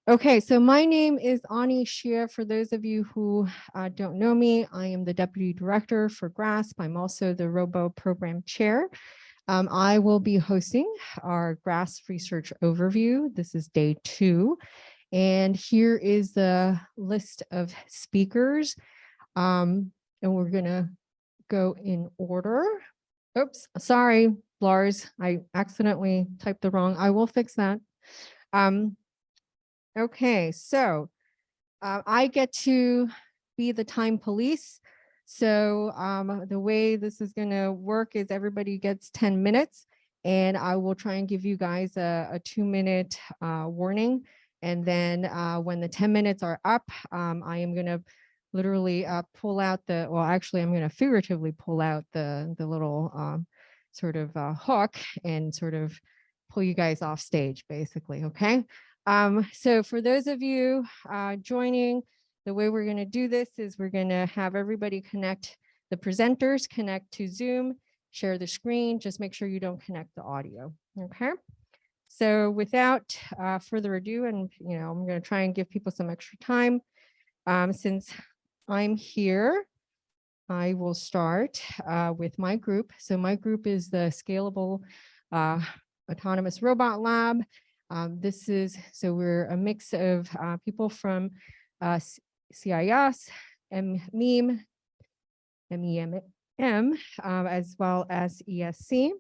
Okay, so my name is Hsieh. For those of you who don't know me, I am the Deputy Director for GRASP. I'm also the Robo Program Chair. I will be hosting our GRASP Research Overview. This is day 2. And here is the list of speakers. And we're going to go in order. Oops, sorry, Lars, I accidentally typed the wrong. I will fix that. Okay, so I get to be the time police. So the way this is going to work is everybody gets 10 minutes, and I will try and give you guys a 2-minute warning. And then when the 10 minutes are up, I am going to literally pull out the, well, actually, I'm going to figuratively pull out the little sort of hook and sort of pull you guys off stage, basically, okay? So for those of you joining, the way we're going to do this is we're going to have everybody connect, the presenters connect to Zoom, share the screen, just make sure you don't connect the audio, okay? So without further ado, and I'm going to try and give people some extra time. Since I'm here, I will start with my group. So my group is the Scalable Autonomous Robot Lab. This is, so we're a mix of people from CIS, MEM, as well as ESC.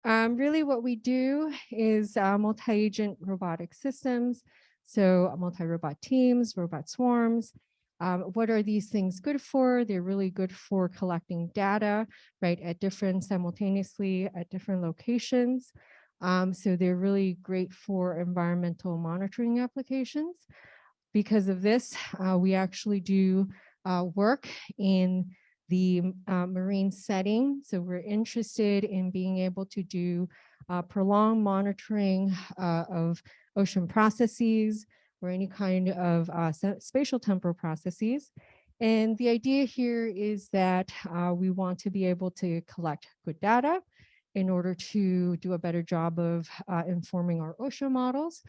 Really what we do is multi-agent robotic systems. So multi-robot teams, robot swarms. What are these things good for? They're really good for collecting data, right, simultaneously at different locations. So they're really great for environmental monitoring applications. Because of this, we actually do work in the marine setting. So we're interested in being able to do prolonged monitoring of ocean processes or any kind of spatial temporal processes. And the idea here is that we want to be able to collect good data in order to do a better job of informing our ocean models.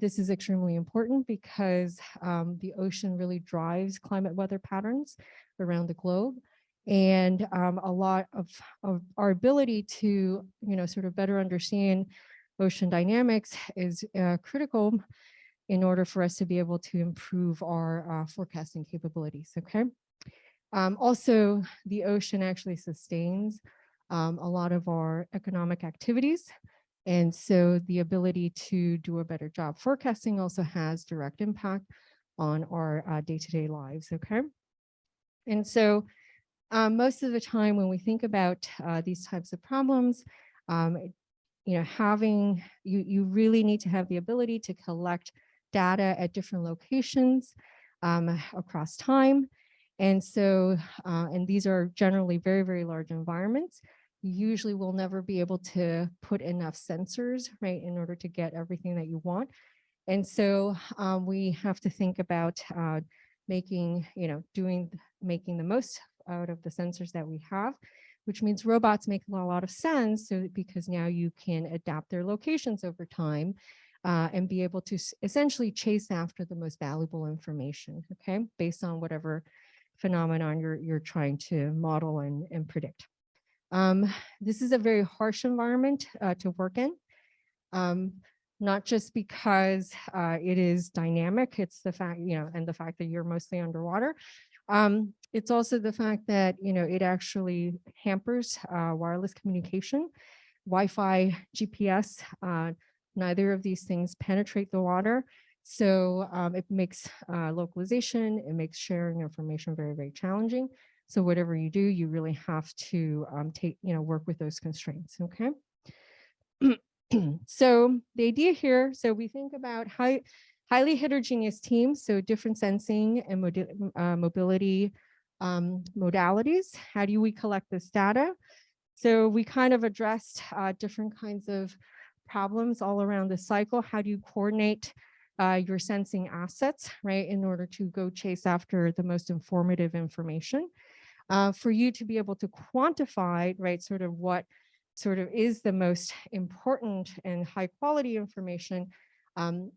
This is extremely important because the ocean really drives climate weather patterns around the globe. And a lot of our ability to, sort of better understand ocean dynamics is critical in order for us to be able to improve our forecasting capabilities, okay? Also, the ocean actually sustains a lot of our economic activities. And so the ability to do a better job forecasting also has direct impact on our day-to-day lives, okay? And so most of the time when we think about these types of problems, you really need to have the ability to collect data at different locations across time. And so, and these are generally very, very large environments. You usually will never be able to put enough sensors, right, in order to get everything that you want. And so we have to think about making the most out of the sensors that we have, which means robots make a lot of sense because now you can adapt their locations over time and be able to essentially chase after the most valuable information, okay, based on whatever phenomenon you're trying to model and predict. This is a very harsh environment to work in, not just because it is dynamic, it's the fact, and the fact that you're mostly underwater. It's also the fact that, it actually hampers wireless communication. Wi-Fi, GPS, neither of these things penetrate the water. So it makes localization, it makes sharing information very, very challenging. So whatever you do, you really have to work with those constraints, okay? So the idea here, so we think about highly heterogeneous teams, so different sensing and mobility modalities. How do we collect this data? So we kind of addressed different kinds of problems all around the cycle. How do you coordinate your sensing assets, right, in order to go chase after the most informative information? For you to be able to quantify, right, sort of what sort of is the most important and high quality information,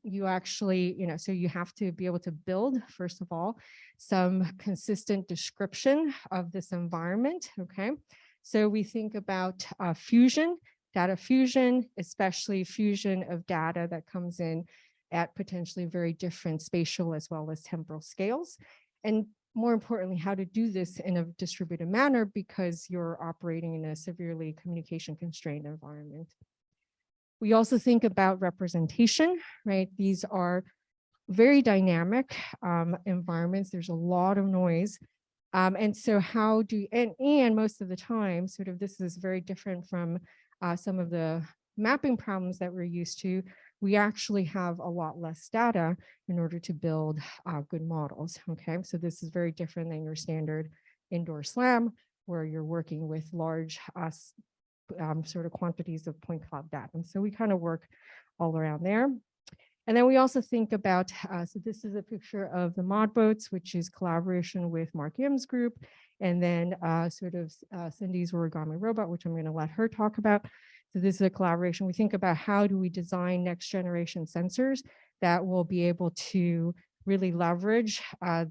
You actually, so you have to be able to build, first of all, some consistent description of this environment, okay? So we think about fusion, data fusion, especially fusion of data that comes in at potentially very different spatial as well as temporal scales. And more importantly, how to do this in a distributed manner because you're operating in a severely communication constrained environment. We also think about representation, right? These are very dynamic environments. There's a lot of noise. And so how do, and most of the time, sort of this is very different from some of the mapping problems that we're used to. We actually have a lot less data in order to build good models, okay? So this is very different than your standard indoor SLAM, where you're working with large sort of quantities of point cloud data. And so we kind of work all around there. And then we also think about, so this is a picture of the Modbots, which is collaboration with Mark Yim's group, and then sort of Cindy's Origami Robot, which I'm going to let her talk about. So this is a collaboration. We think about how do we design next generation sensors that will be able to really leverage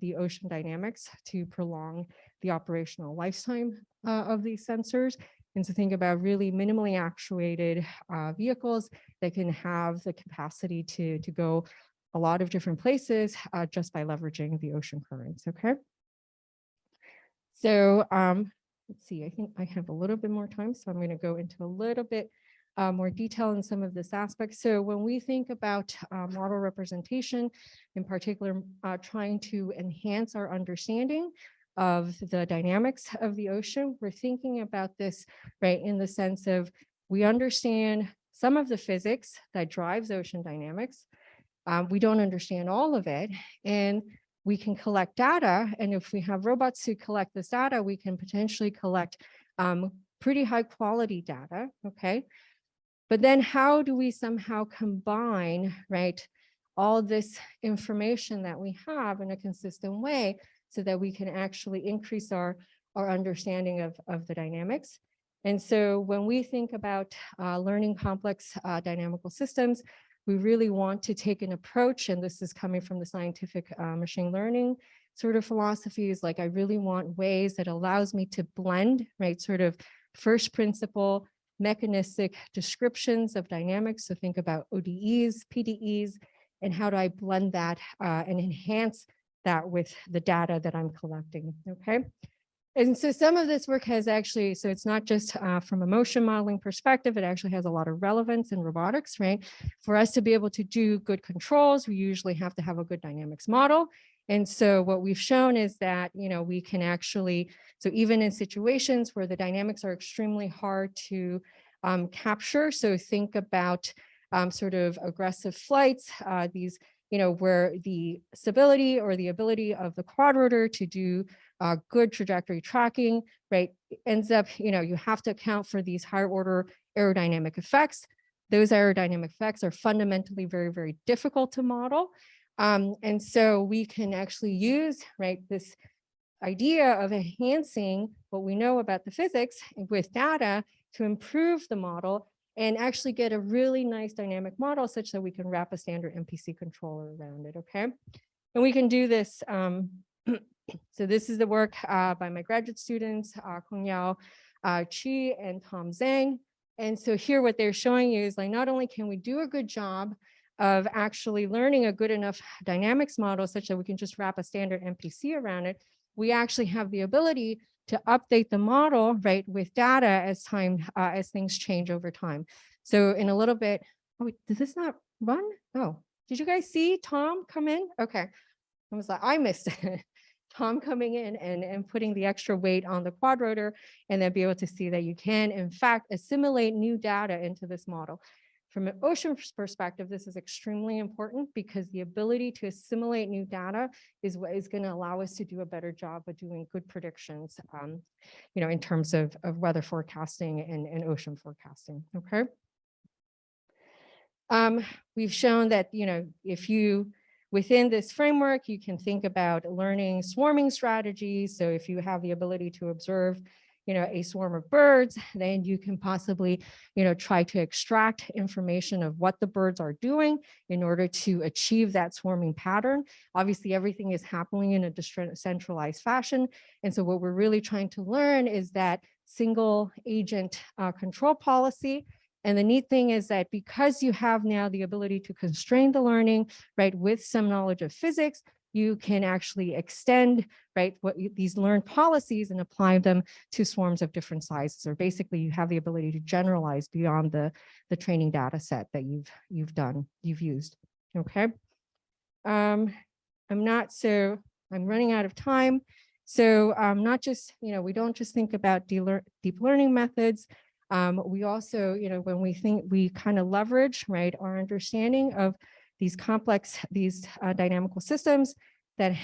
the ocean dynamics to prolong the operational lifetime of these sensors. And so think about really minimally actuated vehicles that can have the capacity to go a lot of different places just by leveraging the ocean currents, okay? So let's see, I think I have a little bit more time, so I'm gonna go into a little bit more detail in some of this aspect. So when we think about model representation, in particular, trying to enhance our understanding of the dynamics of the ocean, we're thinking about this, right, in the sense of we understand some of the physics that drives ocean dynamics. We don't understand all of it, and we can collect data. And if we have robots who collect this data, we can potentially collect pretty high quality data, okay? But then how do we somehow combine, right, all this information that we have in a consistent way so that we can actually increase our understanding of the dynamics? And so when we think about learning complex dynamical systems, we really want to take an approach, and this is coming from the scientific machine learning sort of philosophies, like I really want ways that allows me to blend, right, sort of first principle mechanistic descriptions of dynamics. So think about ODEs, PDEs, and how do I blend that and enhance that with the data that I'm collecting, okay? And so some of this work has actually, so it's not just from a motion modeling perspective, it actually has a lot of relevance in robotics, right? For us to be able to do good controls, we usually have to have a good dynamics model. And so what we've shown is that, we can actually, so even in situations where the dynamics are extremely hard to capture, so think about sort of aggressive flights, these, where the stability or the ability of the quadrotor to do good trajectory tracking, right, ends up, you have to account for these higher order aerodynamic effects. Those aerodynamic effects are fundamentally very, very difficult to model. And so we can actually use, right, this idea of enhancing what we know about the physics with data to improve the model and actually get a really nice dynamic model such that we can wrap a standard MPC controller around it, okay? And we can do this. So this is the work by my graduate students, Kongyao Chi and Tom Zhang. And so here what they're showing you is like, not only can we do a good job of actually learning a good enough dynamics model such that we can just wrap a standard MPC around it, we actually have the ability to update the model, right, with data as things change over time. So in a little bit, oh, wait, does this not run? Oh, did you guys see Tom come in? Okay, I was like, I missed it. Tom coming in and putting the extra weight on the quadrotor, and then be able to see that you can, in fact, assimilate new data into this model. From an ocean perspective, this is extremely important because the ability to assimilate new data is what is going to allow us to do a better job of doing good predictions, in terms of weather forecasting and ocean forecasting, okay? We've shown that, if you, within this framework, you can think about learning swarming strategies. So if you have the ability to observe, a swarm of birds, then you can possibly, try to extract information of what the birds are doing in order to achieve that swarming pattern. Obviously, everything is happening in a decentralized fashion. And so what we're really trying to learn is that single agent control policy. And the neat thing is that because you have now the ability to constrain the learning, right, with some knowledge of physics, you can actually extend, right, these learned policies and apply them to swarms of different sizes. Or basically, you have the ability to generalize beyond the training data set that you've used. Okay. I'm running out of time. So not just, we don't just think about deep learning methods. We also, when we kind of leverage, right, our understanding of these complex, dynamical systems that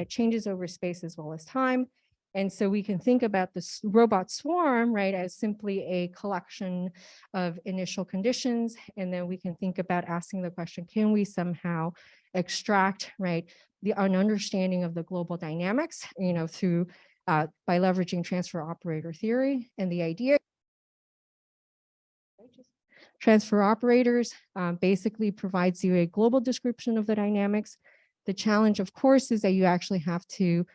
changes over space as well as time. And so we can think about this robot swarm, right, as simply a collection of initial conditions. And then we can think about asking the question, can we somehow extract, right, an understanding of the global dynamics, through by leveraging transfer operator theory. And the idea transfer operators basically provides you a global description of the dynamics. The challenge, of course, is that you actually have to,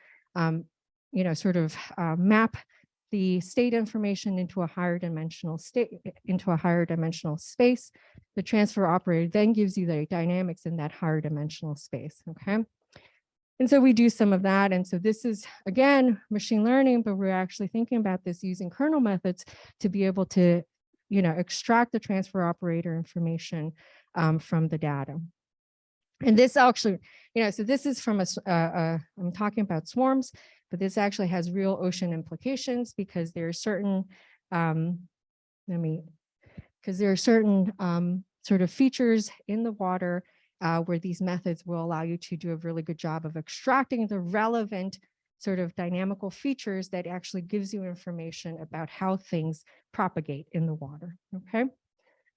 map the state information into a higher dimensional space. The transfer operator then gives you the dynamics in that higher dimensional space. Okay. And so we do some of that. And so this is, again, machine learning, but we're actually thinking about this using kernel methods to be able to, extract the transfer operator information from the data. And this actually, so this is from I'm talking about swarms, but this actually has real ocean implications because there are certain, sort of features in the water where these methods will allow you to do a really good job of extracting the relevant sort of dynamical features that actually gives you information about how things propagate in the water. Okay,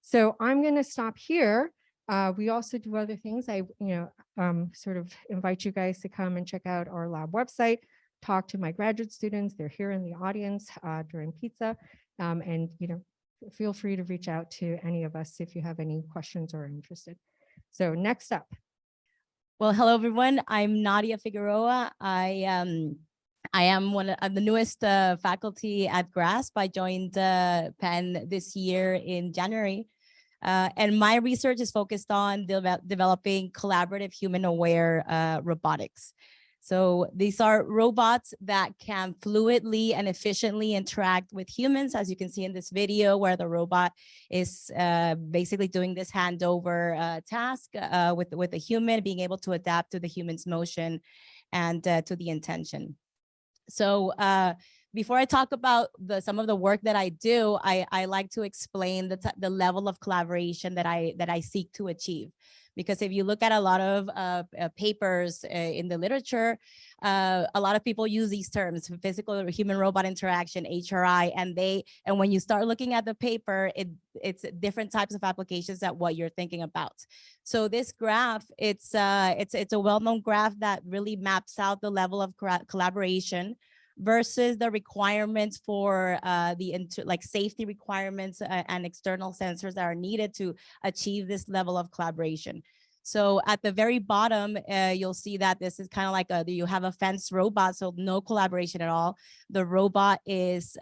so I'm going to stop here. We also do other things. I, sort of invite you guys to come and check out our lab website, talk to my graduate students. They're here in the audience during pizza, and feel free to reach out to any of us if you have any questions or are interested. So next up. Well, hello, everyone. I'm Nadia Figueroa. I am one of the newest faculty at GRASP. I joined Penn this year in January. And my research is focused on developing collaborative human-aware robotics. So these are robots that can fluidly and efficiently interact with humans, as you can see in this video, where the robot is basically doing this handover task with a human, being able to adapt to the human's motion and to the intention. So before I talk about some of the work that I do, I like to explain the level of collaboration that I seek to achieve. Because if you look at a lot of papers in the literature, a lot of people use these terms, physical or human robot interaction, HRI, and when you start looking at the paper, it's different types of applications that what you're thinking about. So this graph, it's a well-known graph that really maps out the level of collaboration versus the requirements for like safety requirements and external sensors that are needed to achieve this level of collaboration. So at the very bottom, you'll see that this is kind of like you have a fence robot, so no collaboration at all. The robot is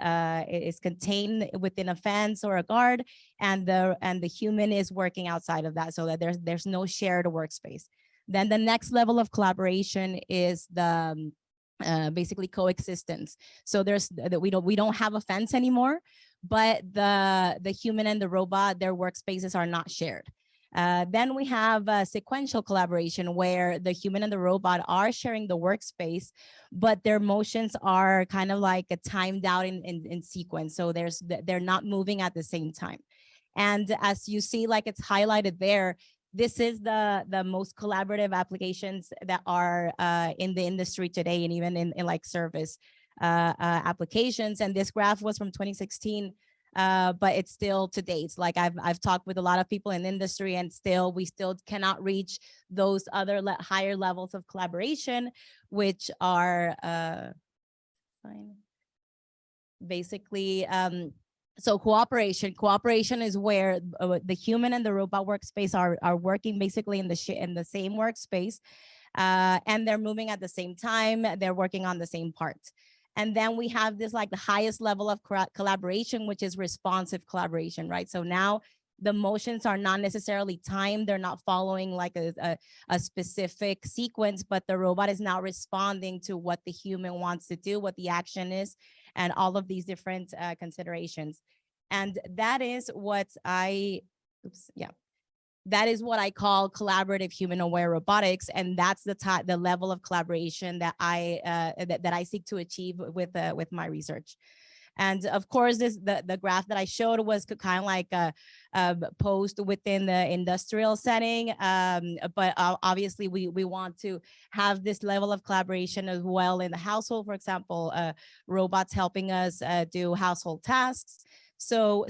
contained within a fence or a guard, and the human is working outside of that, so that there's no shared workspace. Then the next level of collaboration is the basically coexistence. So we don't have a fence anymore, but the human and the robot, their workspaces are not shared. Then we have sequential collaboration, where the human and the robot are sharing the workspace, but their motions are kind of like timed out in sequence. So they're not moving at the same time. And as you see, like it's highlighted there, this is the most collaborative applications that are in the industry today, and even in like service applications. And this graph was from 2016, but it's still to date. Like I've talked with a lot of people in the industry, and we still cannot reach those other higher levels of collaboration, which are basically, so cooperation is where the human and the robot workspace are working basically in the same workspace, and they're moving at the same time. They're working on the same parts. And then we have this like the highest level of collaboration, which is responsive collaboration, right? So now the motions are not necessarily timed. They're not following like a specific sequence, but the robot is now responding to what the human wants to do, what the action is, and all of these different considerations. And that is what that is what I call collaborative human-aware robotics, and that's the level of collaboration that I seek to achieve with my research. And of course, the graph that I showed was kind of like a posed within the industrial setting, but obviously we want to have this level of collaboration as well in the household. For example, robots helping us do household tasks. So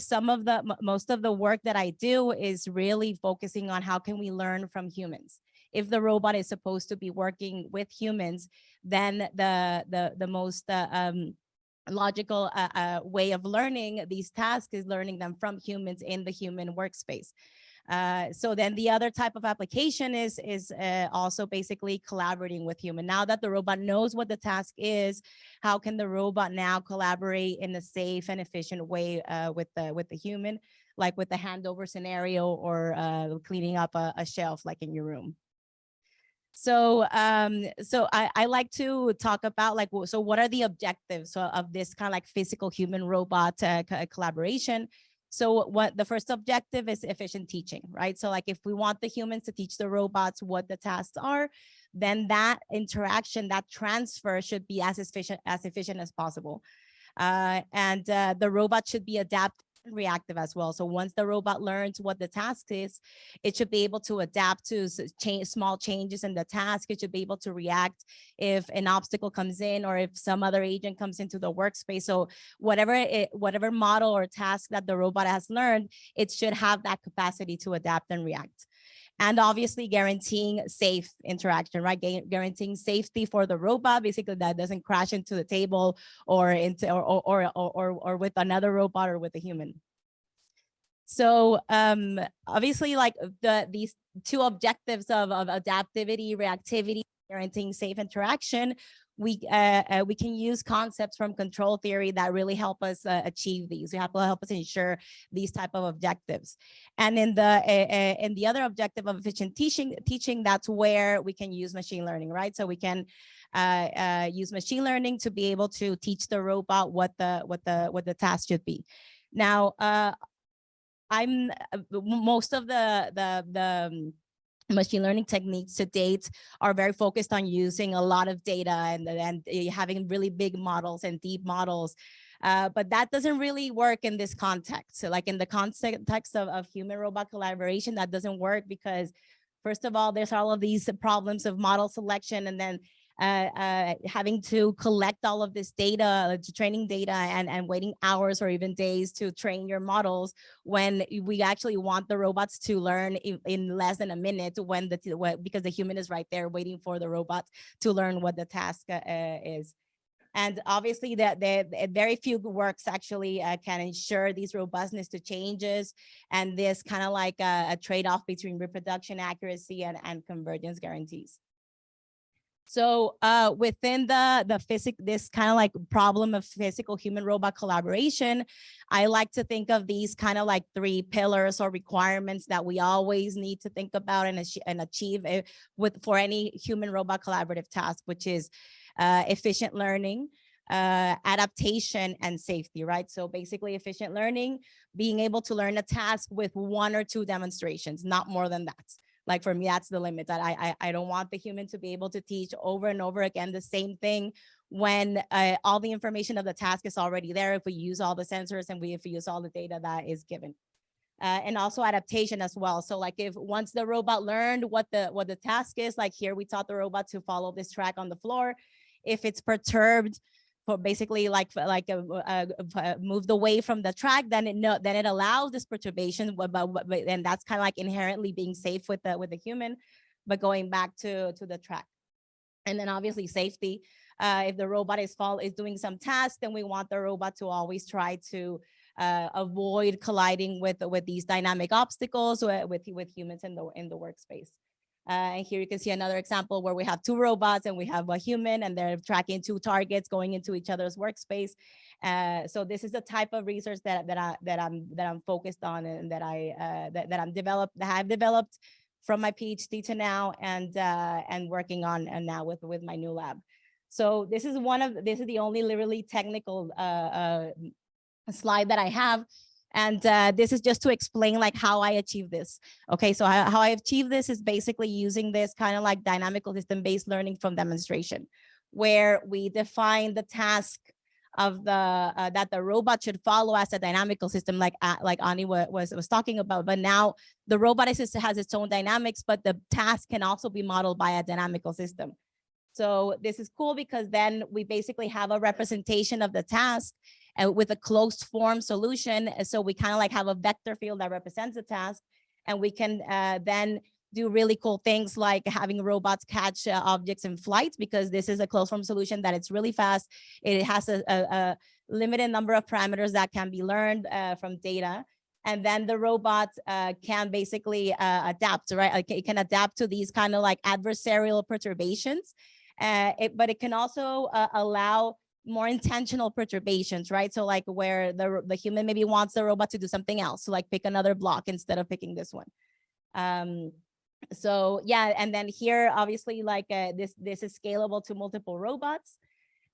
most of the work that I do is really focusing on how can we learn from humans. If the robot is supposed to be working with humans, then the most logical way of learning these tasks is learning them from humans in the human workspace. So then the other type of application is also basically collaborating with human. Now that the robot knows what the task is, how can the robot now collaborate in a safe and efficient way with the human, like with the handover scenario or cleaning up a shelf like in your room. So I like to talk about like, so what are the objectives of this kind of like physical human robot collaboration? So what the first objective is efficient teaching, right? So like if we want the humans to teach the robots what the tasks are, then that interaction, that transfer should be as efficient as possible. And the robot should be adaptive and reactive as well. So once the robot learns what the task is, it should be able to adapt to small changes in the task. It should be able to react if an obstacle comes in or if some other agent comes into the workspace. So whatever model or task that the robot has learned, it should have that capacity to adapt and react. And obviously guaranteeing safe interaction, right? Guaranteeing safety for the robot, basically that doesn't crash into the table or into or with another robot or with a human. So obviously, like these two objectives of adaptivity, reactivity, guaranteeing safe interaction, we can use concepts from control theory that really help us achieve these. They help us ensure these type of objectives. And in the other objective of efficient teaching, that's where we can use machine learning, right? So we can use machine learning to be able to teach the robot what the task should be. Now, most of the machine learning techniques to date are very focused on using a lot of data and having really big models and deep models. But that doesn't really work in this context. So like in the context of human-robot collaboration, that doesn't work because, first of all, there's all of these problems of model selection and then having to collect all of this data, training data, and waiting hours or even days to train your models when we actually want the robots to learn in less than a minute because the human is right there waiting for the robot to learn what the task is. And obviously that very few works actually can ensure these robustness to changes and this kind of like a trade-off between reproduction accuracy and convergence guarantees. So within this kind of like problem of physical human robot collaboration, I like to think of these kind of like 3 pillars or requirements that we always need to think about and achieve for any human robot collaborative task, which is efficient learning, adaptation, and safety, right? So basically efficient learning, being able to learn a task with 1 or 2 demonstrations, not more than that. Like for me, that's the limit. That I don't want the human to be able to teach over and over again the same thing when all the information of the task is already there. If we use all the sensors and if we use all the data that is given, and also adaptation as well. So like if once the robot learned what the task is, like here we taught the robot to follow this track on the floor. If it's perturbed, for basically moved away from the track, then it allows this perturbation, and that's kind of like inherently being safe with the human, but going back to the track. And then obviously safety. If the robot is doing some task, then we want the robot to always try to avoid colliding with these dynamic obstacles with humans in the workspace. And here you can see another example where we have two robots and we have a human, and they're tracking two targets going into each other's workspace. So this is the type of research that I'm focused on, and that I've developed from my PhD to now, and working on and now with my new lab. So this is the only really technical slide that I have. And this is just to explain like how I achieve this. Okay, so how I achieve this is basically using this kind of like dynamical system-based learning from demonstration, where we define the task of that the robot should follow as a dynamical system, like Ani was talking about. But now the robot system has its own dynamics, but the task can also be modeled by a dynamical system. So this is cool because then we basically have a representation of the task with a closed form solution. So we kind of like have a vector field that represents the task, and we can then do really cool things like having robots catch objects in flight, because this is a closed form solution that it's really fast. It has a limited number of parameters that can be learned from data. And then the robot can basically adapt, right? Like it can adapt to these kind of like adversarial perturbations. But it can also allow more intentional perturbations, right? So like where the human maybe wants the robot to do something else, so like pick another block instead of picking this one. So yeah, and then here obviously like this is scalable to multiple robots.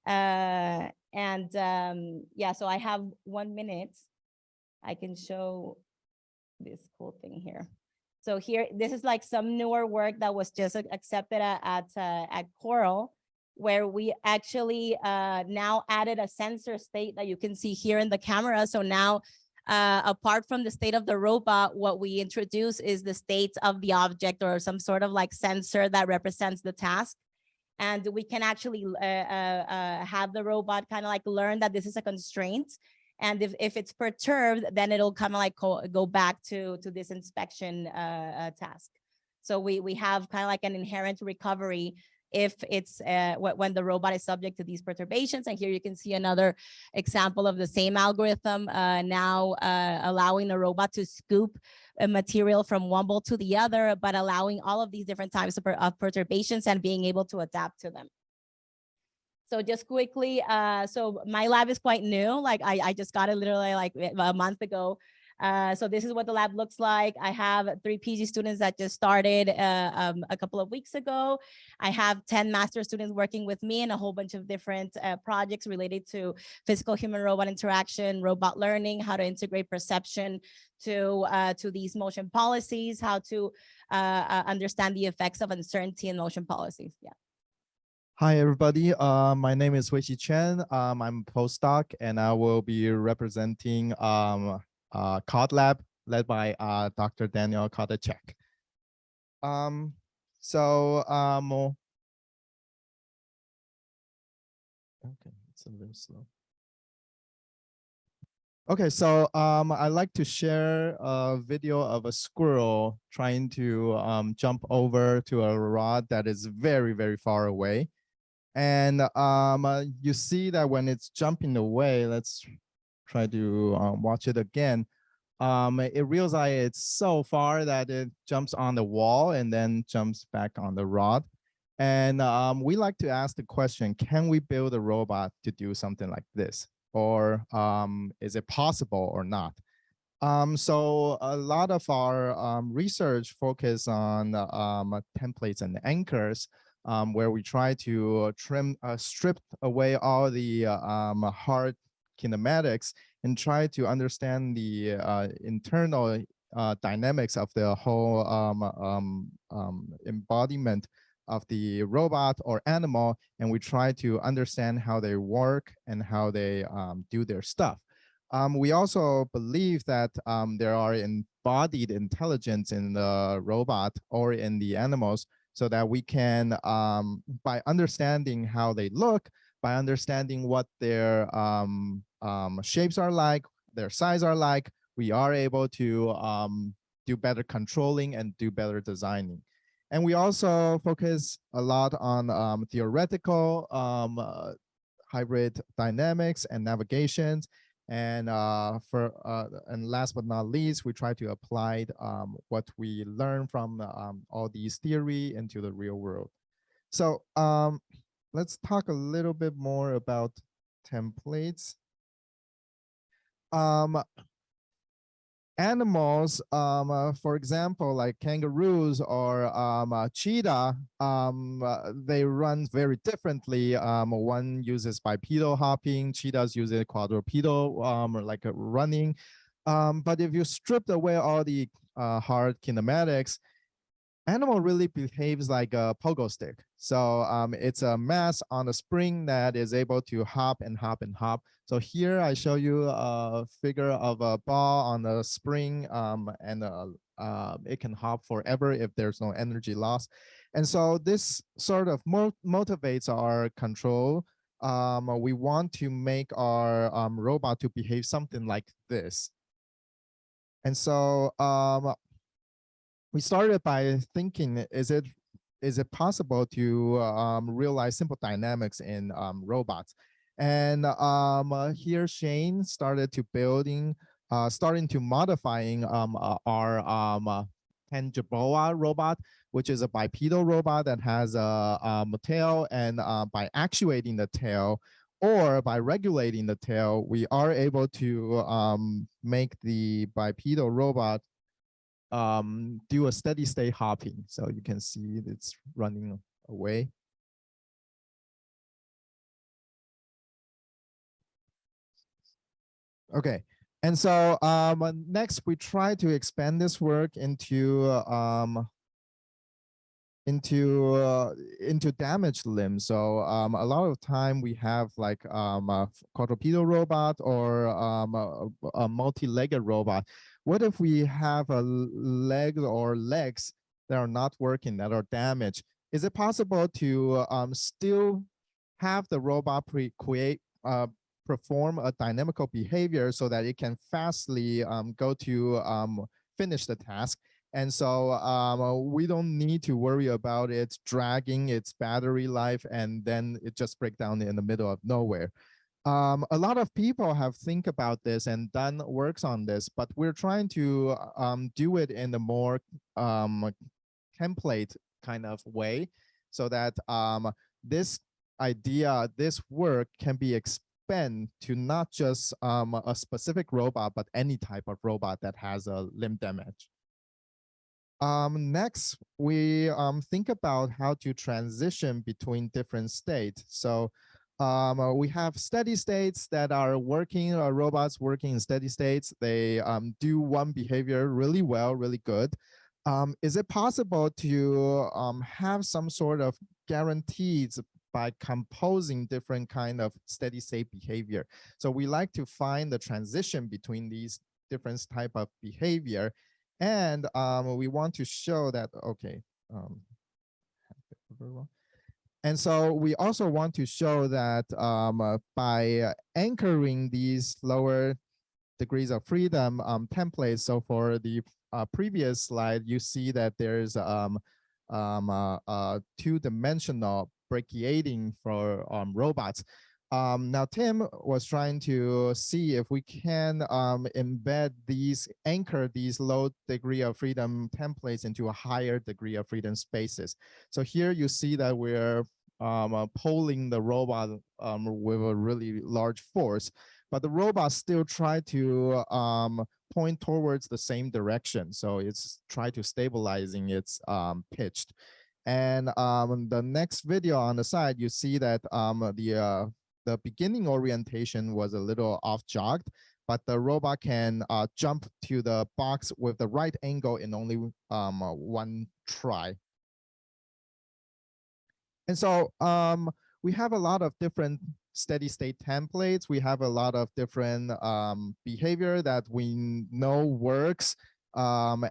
Yeah, so I have 1 minute. I can show this cool thing here. So here, this is like some newer work that was just accepted at Coral, where we actually now added a sensor state that you can see here in the camera. So now, apart from the state of the robot, what we introduce is the state of the object, or some sort of like sensor that represents the task. And we can actually have the robot kind of like learn that this is a constraint. And if it's perturbed, then it'll kind of like go back to this inspection task. So we have kind of like an inherent recovery if it's when the robot is subject to these perturbations. And here you can see another example of the same algorithm, now allowing the robot to scoop a material from one bowl to the other, but allowing all of these different types of perturbations and being able to adapt to them. So just quickly, so my lab is quite new. Like I just got it literally like a month ago. So this is what the lab looks like. I have 3 PG students that just started a couple of weeks ago. I have 10 master students working with me in a whole bunch of different projects related to physical human robot interaction, robot learning, how to integrate perception to these motion policies, how to understand the effects of uncertainty in motion policies. Yeah. Hi, everybody. My name is Wei-Shi Chen. I'm a postdoc, and I will be representing COD Lab, led by Dr. Daniel Koditschek. Okay, it's a little slow. Okay, so I'd like to share a video of a squirrel trying to jump over to a rod that is very, very far away. And you see that when it's jumping away, let's try to watch it again. It realizes it's so far that it jumps on the wall and then jumps back on the rod. And we like to ask the question, can we build a robot to do something like this? Or is it possible or not? So a lot of our research focus on templates and anchors, where we try to strip away all the hard kinematics and try to understand the internal dynamics of the whole embodiment of the robot or animal, and we try to understand how they work and how they do their stuff. We also believe that there are embodied intelligence in the robot or in the animals, so that we can, by understanding how they look, by understanding what their shapes are like, their size are like, we are able to do better controlling and do better designing. And we also focus a lot on theoretical hybrid dynamics and navigations. And and last but not least, we try to apply what we learn from all these theory into the real world. So let's talk a little bit more about templates. Animals, for example, like kangaroos or cheetah, they run very differently. One uses bipedal hopping, cheetahs use quadrupedal, or like a running. But if you strip away all the hard kinematics, animal really behaves like a pogo stick. So it's a mass on a spring that is able to hop and hop and hop. So here I show you a figure of a ball on a spring, and it can hop forever if there's no energy loss. And so this sort of motivates our control. We want to make our robot to behave something like this. And so we started by thinking, is it possible to realize simple dynamics in robots? And here Shane started to starting to modifying our Tangiboa robot, which is a bipedal robot that has a tail, and by actuating the tail or by regulating the tail, we are able to make the bipedal robot do a steady state hopping. So you can see it's running away. Okay, and so next we try to expand this work into damaged limbs. So a lot of time we have like a quadrupedal robot or a multi-legged robot. What if we have a leg or legs that are not working, that are damaged? Is it possible to still have the robot perform a dynamical behavior so that it can fastly go to finish the task? And so we don't need to worry about it dragging its battery life and then it just break down in the middle of nowhere. A lot of people have think about this and done works on this, but we're trying to do it in a more template kind of way, so that this idea, this work can be expanded to not just a specific robot, but any type of robot that has a limb damage. Next, we think about how to transition between different states. So we have steady states that are working, robots working in steady states. They do one behavior really well, really good. Is it possible to have some sort of guarantees by composing different kind of steady state behavior? So we like to find the transition between these different type of behavior. And we want to show that, okay. And so we also want to show that by anchoring these lower degrees of freedom templates. So for the previous slide, you see that there's two-dimensional brachiating for robots. Now Tim was trying to see if we can embed anchor these low degree of freedom templates into a higher degree of freedom spaces. So here you see that we're pulling the robot with a really large force, but the robot still tried to point towards the same direction. So it's try to stabilizing its pitched. And the next video on the side, you see that the beginning orientation was a little off jogged, but the robot can jump to the box with the right angle in only one try. And so we have a lot of different steady state templates. We have a lot of different behavior that we know works. We're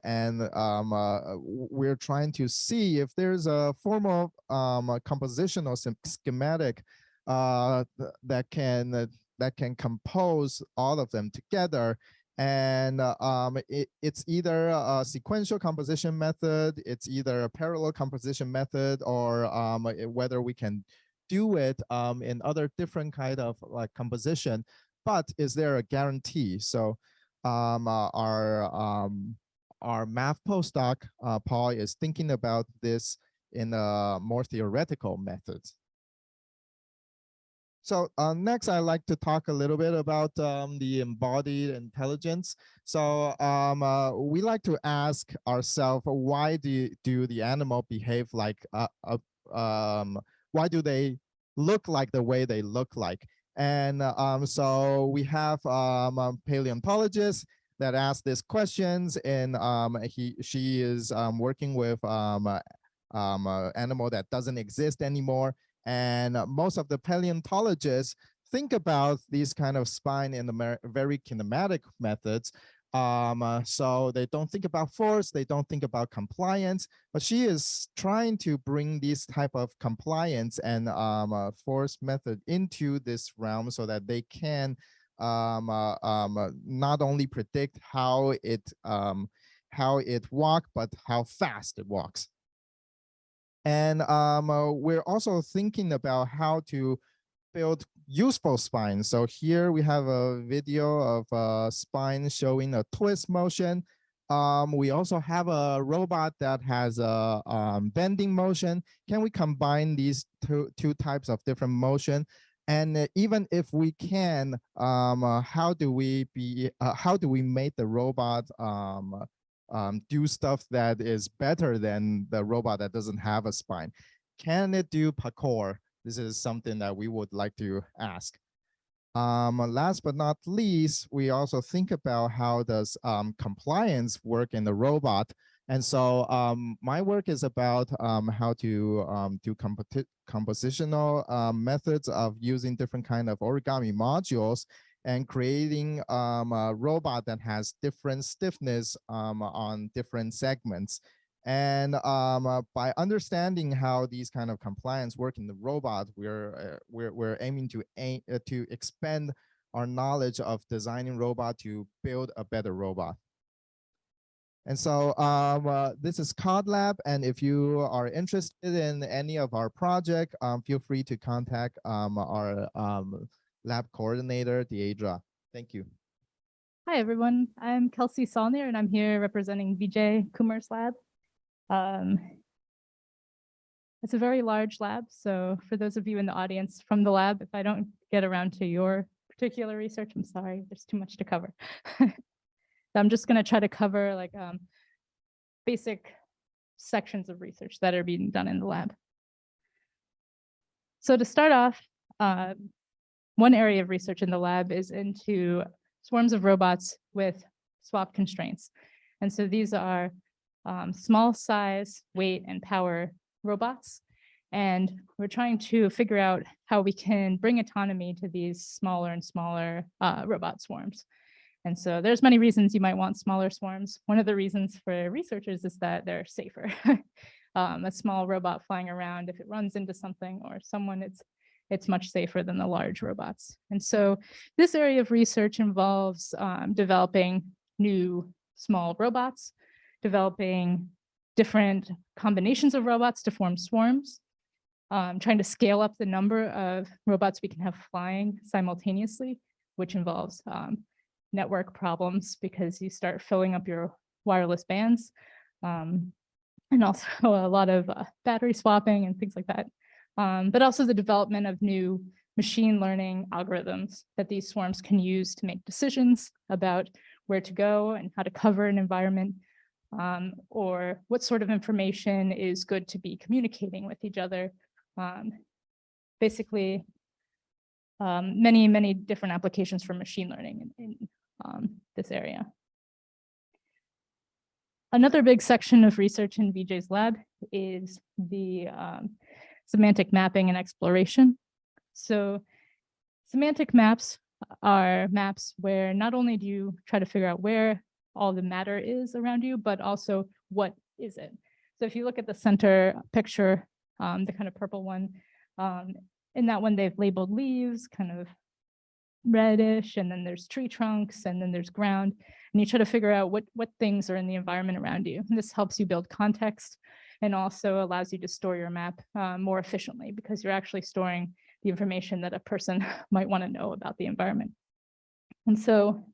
trying to see if there's a formal compositional schematic that can compose all of them together And it's either a sequential composition method, it's either a parallel composition method, or whether we can do it in other different kind of like composition. But is there a guarantee? So our math postdoc, Paul, is thinking about this in a more theoretical methods. So next, I'd like to talk a little bit about the embodied intelligence. So we like to ask ourselves, why do the animal behave like, why do they look like the way they look like? And so we have paleontologists that ask these questions, and she is working with an animal that doesn't exist anymore. And most of the paleontologists think about these kind of spine in the very kinematic methods. So they don't think about force, they don't think about compliance, but she is trying to bring these type of compliance and force method into this realm so that they can not only predict how it walks, but how fast it walks. And we're also thinking about how to build useful spines. So here we have a video of a spine showing a twist motion. We also have a robot that has a bending motion. Can we combine these two types of different motion? And even if we can, how do we make the robot do stuff that is better than the robot that doesn't have a spine? Can it do parkour? This is something that we would like to ask. Last but not least, we also think about how does compliance work in the robot. And so my work is about how to do compositional methods of using different kind of origami modules and creating a robot that has different stiffness on different segments. And by understanding how these kind of compliance work in the robot, we're aiming to expand our knowledge of designing robot to build a better robot. And so this is Cod Lab, and if you are interested in any of our project, feel free to contact our lab coordinator, Deidra. Thank you. Hi, everyone. I'm Kelsey Saulnier, and I'm here representing Vijay Kumar's lab. It's a very large lab, so for those of you in the audience from the lab, if I don't get around to your particular research, I'm sorry, there's too much to cover. I'm just going to try to cover like basic sections of research that are being done in the lab. So to start off, one area of research in the lab is into swarms of robots with swap constraints. And so these are small size, weight, and power robots. And we're trying to figure out how we can bring autonomy to these smaller and smaller robot swarms. And so there's many reasons you might want smaller swarms. One of the reasons for researchers is that they're safer. A small robot flying around, if it runs into something or someone, it's much safer than the large robots. And so this area of research involves developing new small robots, developing different combinations of robots to form swarms, trying to scale up the number of robots we can have flying simultaneously, which involves network problems because you start filling up your wireless bands, and also a lot of battery swapping and things like that. But also the development of new machine learning algorithms that these swarms can use to make decisions about where to go and how to cover an environment, or what sort of information is good to be communicating with each other. Basically, many different applications for machine learning in this area. Another big section of research in Vijay's lab is the semantic mapping and exploration. So semantic maps are maps where not only do you try to figure out where all the matter is around you, but also what is it. So if you look at the center picture, the kind of purple one, in that one they've labeled leaves, kind of reddish, and then there's tree trunks, and then there's ground. And you try to figure out what things are in the environment around you. And this helps you build context and also allows you to store your map more efficiently, because you're actually storing the information that a person might want to know about the environment. And so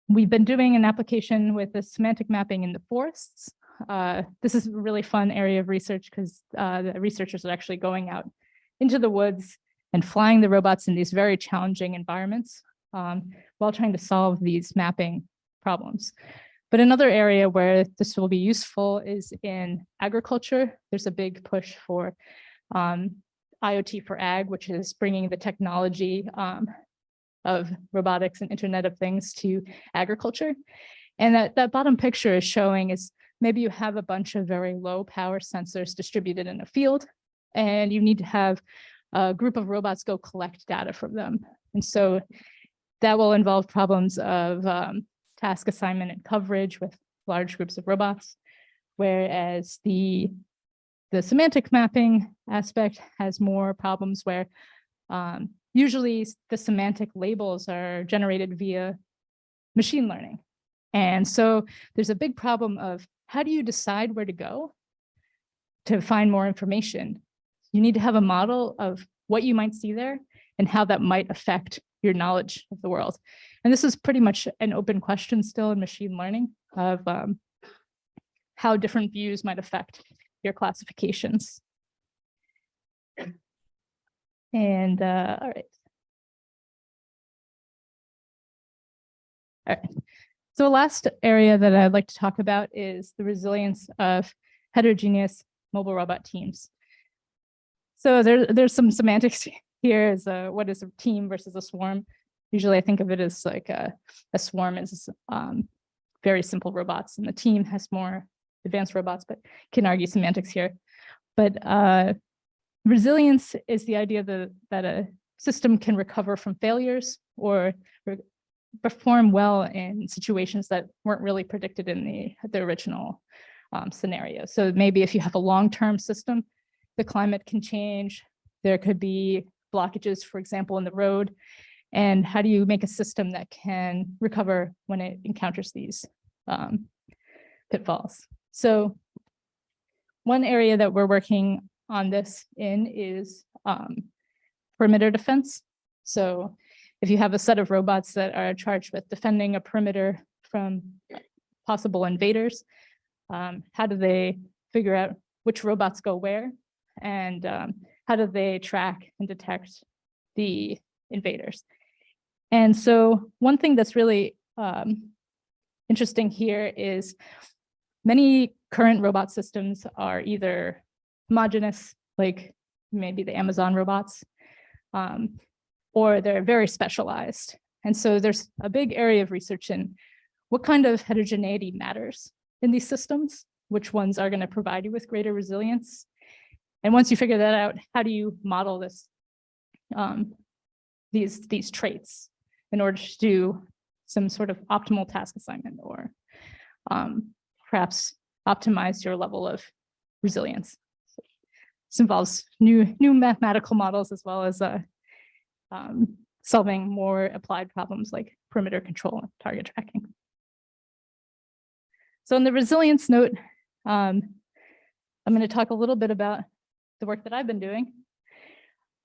we've been doing an application with the semantic mapping in the forests. This is a really fun area of research because the researchers are actually going out into the woods and flying the robots in these very challenging environments while trying to solve these mapping problems. But another area where this will be useful is in agriculture. There's a big push for IoT for ag, which is bringing the technology of robotics and Internet of Things to agriculture. And that bottom picture is showing is maybe you have a bunch of very low power sensors distributed in a field, and you need to have a group of robots go collect data from them. And so that will involve problems of task assignment and coverage with large groups of robots, whereas the semantic mapping aspect has more problems where usually the semantic labels are generated via machine learning. And so there's a big problem of how do you decide where to go to find more information? You need to have a model of what you might see there and how that might affect your knowledge of the world. And this is pretty much an open question still in machine learning of how different views might affect your classifications. And all right. All right. So the last area that I'd like to talk about is the resilience of heterogeneous mobile robot teams. So there's some semantics here as what is a team versus a swarm. Usually I think of it as like a swarm is very simple robots, and the team has more advanced robots, but can argue semantics here. But resilience is the idea that a system can recover from failures or perform well in situations that weren't really predicted in the original scenario. So maybe if you have a long-term system, the climate can change. There could be blockages, for example, in the road. And how do you make a system that can recover when it encounters these pitfalls? So one area that we're working on this in is perimeter defense. So if you have a set of robots that are charged with defending a perimeter from possible invaders, how do they figure out which robots go where? And how do they track and detect the invaders? And so one thing that's really interesting here is many current robot systems are either homogeneous, like maybe the Amazon robots, or they're very specialized. And so there's a big area of research in what kind of heterogeneity matters in these systems, which ones are going to provide you with greater resilience. And once you figure that out, how do you model this, these traits in order to do some sort of optimal task assignment or perhaps optimize your level of resilience? So this involves new mathematical models as well as solving more applied problems like perimeter control and target tracking. So on the resilience note, I'm going to talk a little bit about the work that I've been doing.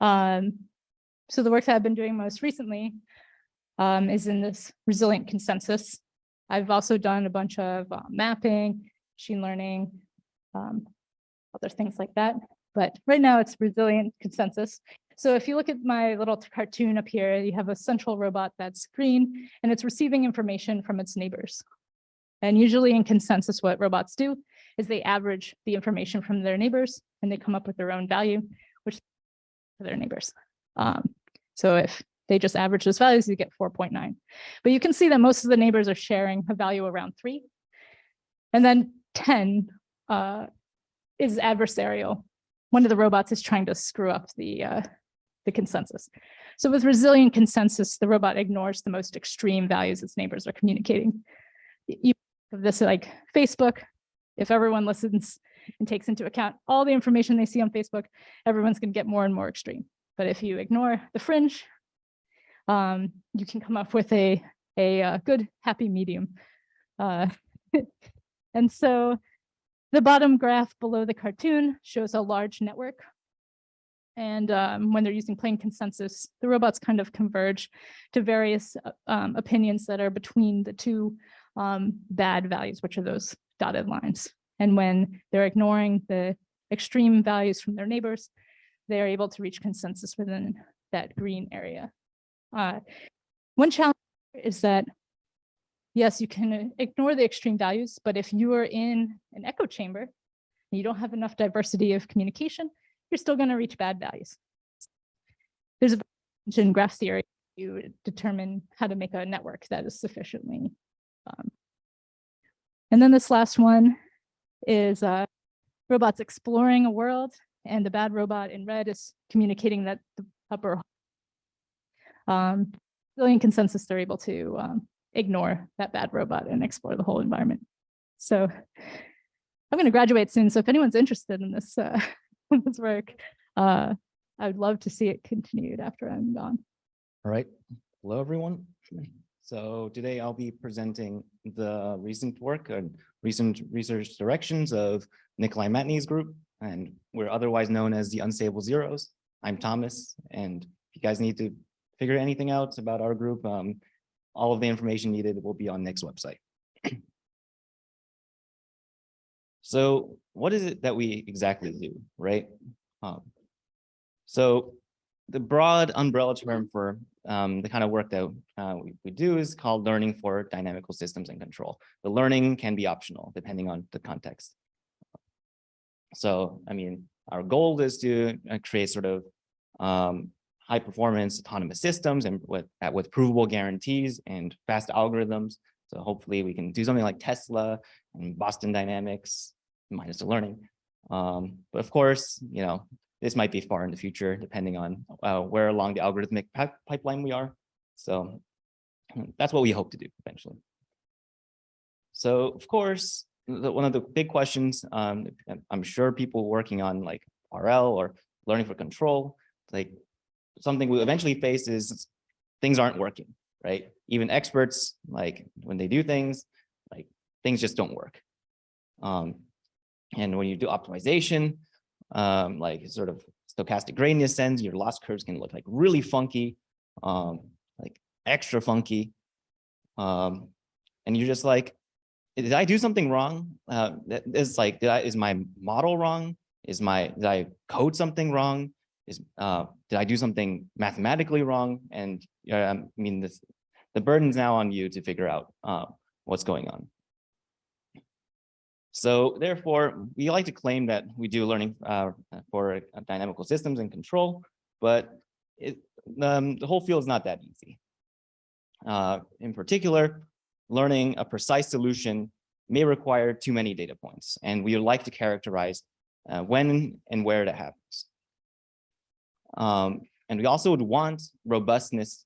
So the work that I've been doing most recently is in this resilient consensus. I've also done a bunch of mapping, machine learning, other things like that. But right now it's resilient consensus. So if you look at my little cartoon up here, you have a central robot that's green, and it's receiving information from its neighbors. And usually in consensus, what robots do is they average the information from their neighbors, and they come up with their own value, which for their neighbors. So if they just average those values, you get 4.9. But you can see that most of the neighbors are sharing a value around 3. And then 10 is adversarial. One of the robots is trying to screw up the consensus. So with resilient consensus, the robot ignores the most extreme values its neighbors are communicating. You have this like Facebook. If everyone listens and takes into account all the information they see on Facebook, everyone's going to get more and more extreme. But if you ignore the fringe, you can come up with a good, happy medium. And so the bottom graph below the cartoon shows a large network. And when they're using plain consensus, the robots kind of converge to various opinions that are between the two bad values, which are those dotted lines. And when they're ignoring the extreme values from their neighbors, they are able to reach consensus within that green area. One challenge is that, yes, you can ignore the extreme values, but if you are in an echo chamber and you don't have enough diversity of communication, you're still going to reach bad values. There's a bunch in graph theory to determine how to make a network that is sufficiently. And then this last one is robots exploring a world, and the bad robot in red is communicating that the upper Brilliant consensus, they're able to ignore that bad robot and explore the whole environment. So I'm going to graduate soon. So if anyone's interested in this, this work, I would love to see it continued after I'm gone. All right. Hello, everyone. So today I'll be presenting the recent work and recent research directions of Nik Matni's group, and we're otherwise known as the Unstable Zeros. I'm Thomas, and if you guys need to figure anything out about our group, all of the information needed will be on Nik's website. So what is it that we exactly do, right? So the broad umbrella term for the kind of work that we do is called learning for dynamical systems and control. The learning can be optional depending on the context. So, I mean, our goal is to create sort of high performance autonomous systems and with provable guarantees and fast algorithms. So hopefully we can do something like Tesla and Boston Dynamics minus the learning. But of course, you know, this might be far in the future, depending on where along the algorithmic pipeline we are. So that's what we hope to do eventually. So of course, one of the big questions, I'm sure people working on like RL or learning for control, like something we eventually face is things aren't working, right? Even experts, like when they do things, like things just don't work. And when you do optimization, like sort of stochastic gradient ascends, your loss curves can look like really funky, like extra funky. And you're just like, did I do something wrong? It's like, is my model wrong? Did I code something wrong? Did I do something mathematically wrong? And I mean, the burden's now on you to figure out what's going on. So therefore, we like to claim that we do learning for dynamical systems and control, but the whole field is not that easy. In particular, learning a precise solution may require too many data points, and we would like to characterize when and where that happens. And we also would want robustness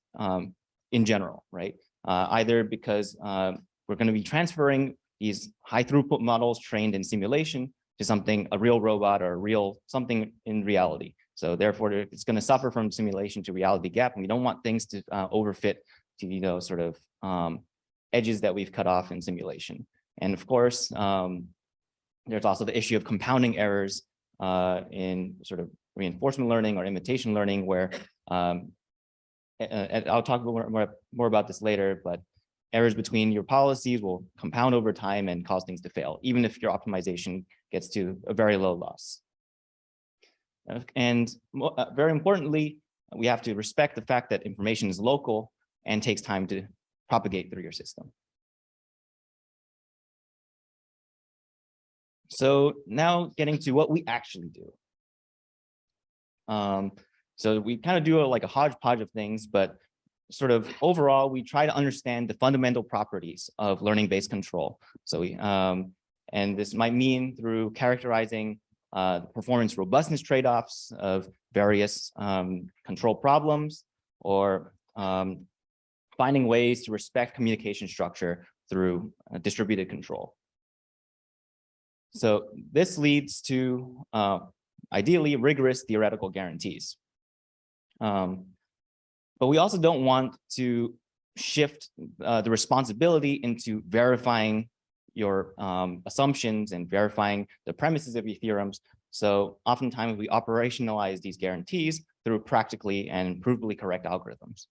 in general, right? Either because we're going to be transferring these high throughput models trained in simulation to a real robot or something in reality. So therefore, it's going to suffer from simulation to reality gap, and we don't want things to overfit to, you know, sort of edges that we've cut off in simulation. And of course, there's also the issue of compounding errors in sort of reinforcement learning or imitation learning, where and I'll talk more about this later, but errors between your policies will compound over time and cause things to fail, even if your optimization gets to a very low loss. And very importantly, we have to respect the fact that information is local and takes time to propagate through your system. So now getting to what we actually do. So we kind of do like a hodgepodge of things, but sort of overall, we try to understand the fundamental properties of learning-based control. So we, and this might mean through characterizing the performance robustness trade-offs of various control problems, or finding ways to respect communication structure through distributed control. So this leads to ideally rigorous theoretical guarantees. But we also don't want to shift the responsibility into verifying your assumptions and verifying the premises of your theorems. So oftentimes we operationalize these guarantees through practically and provably correct algorithms.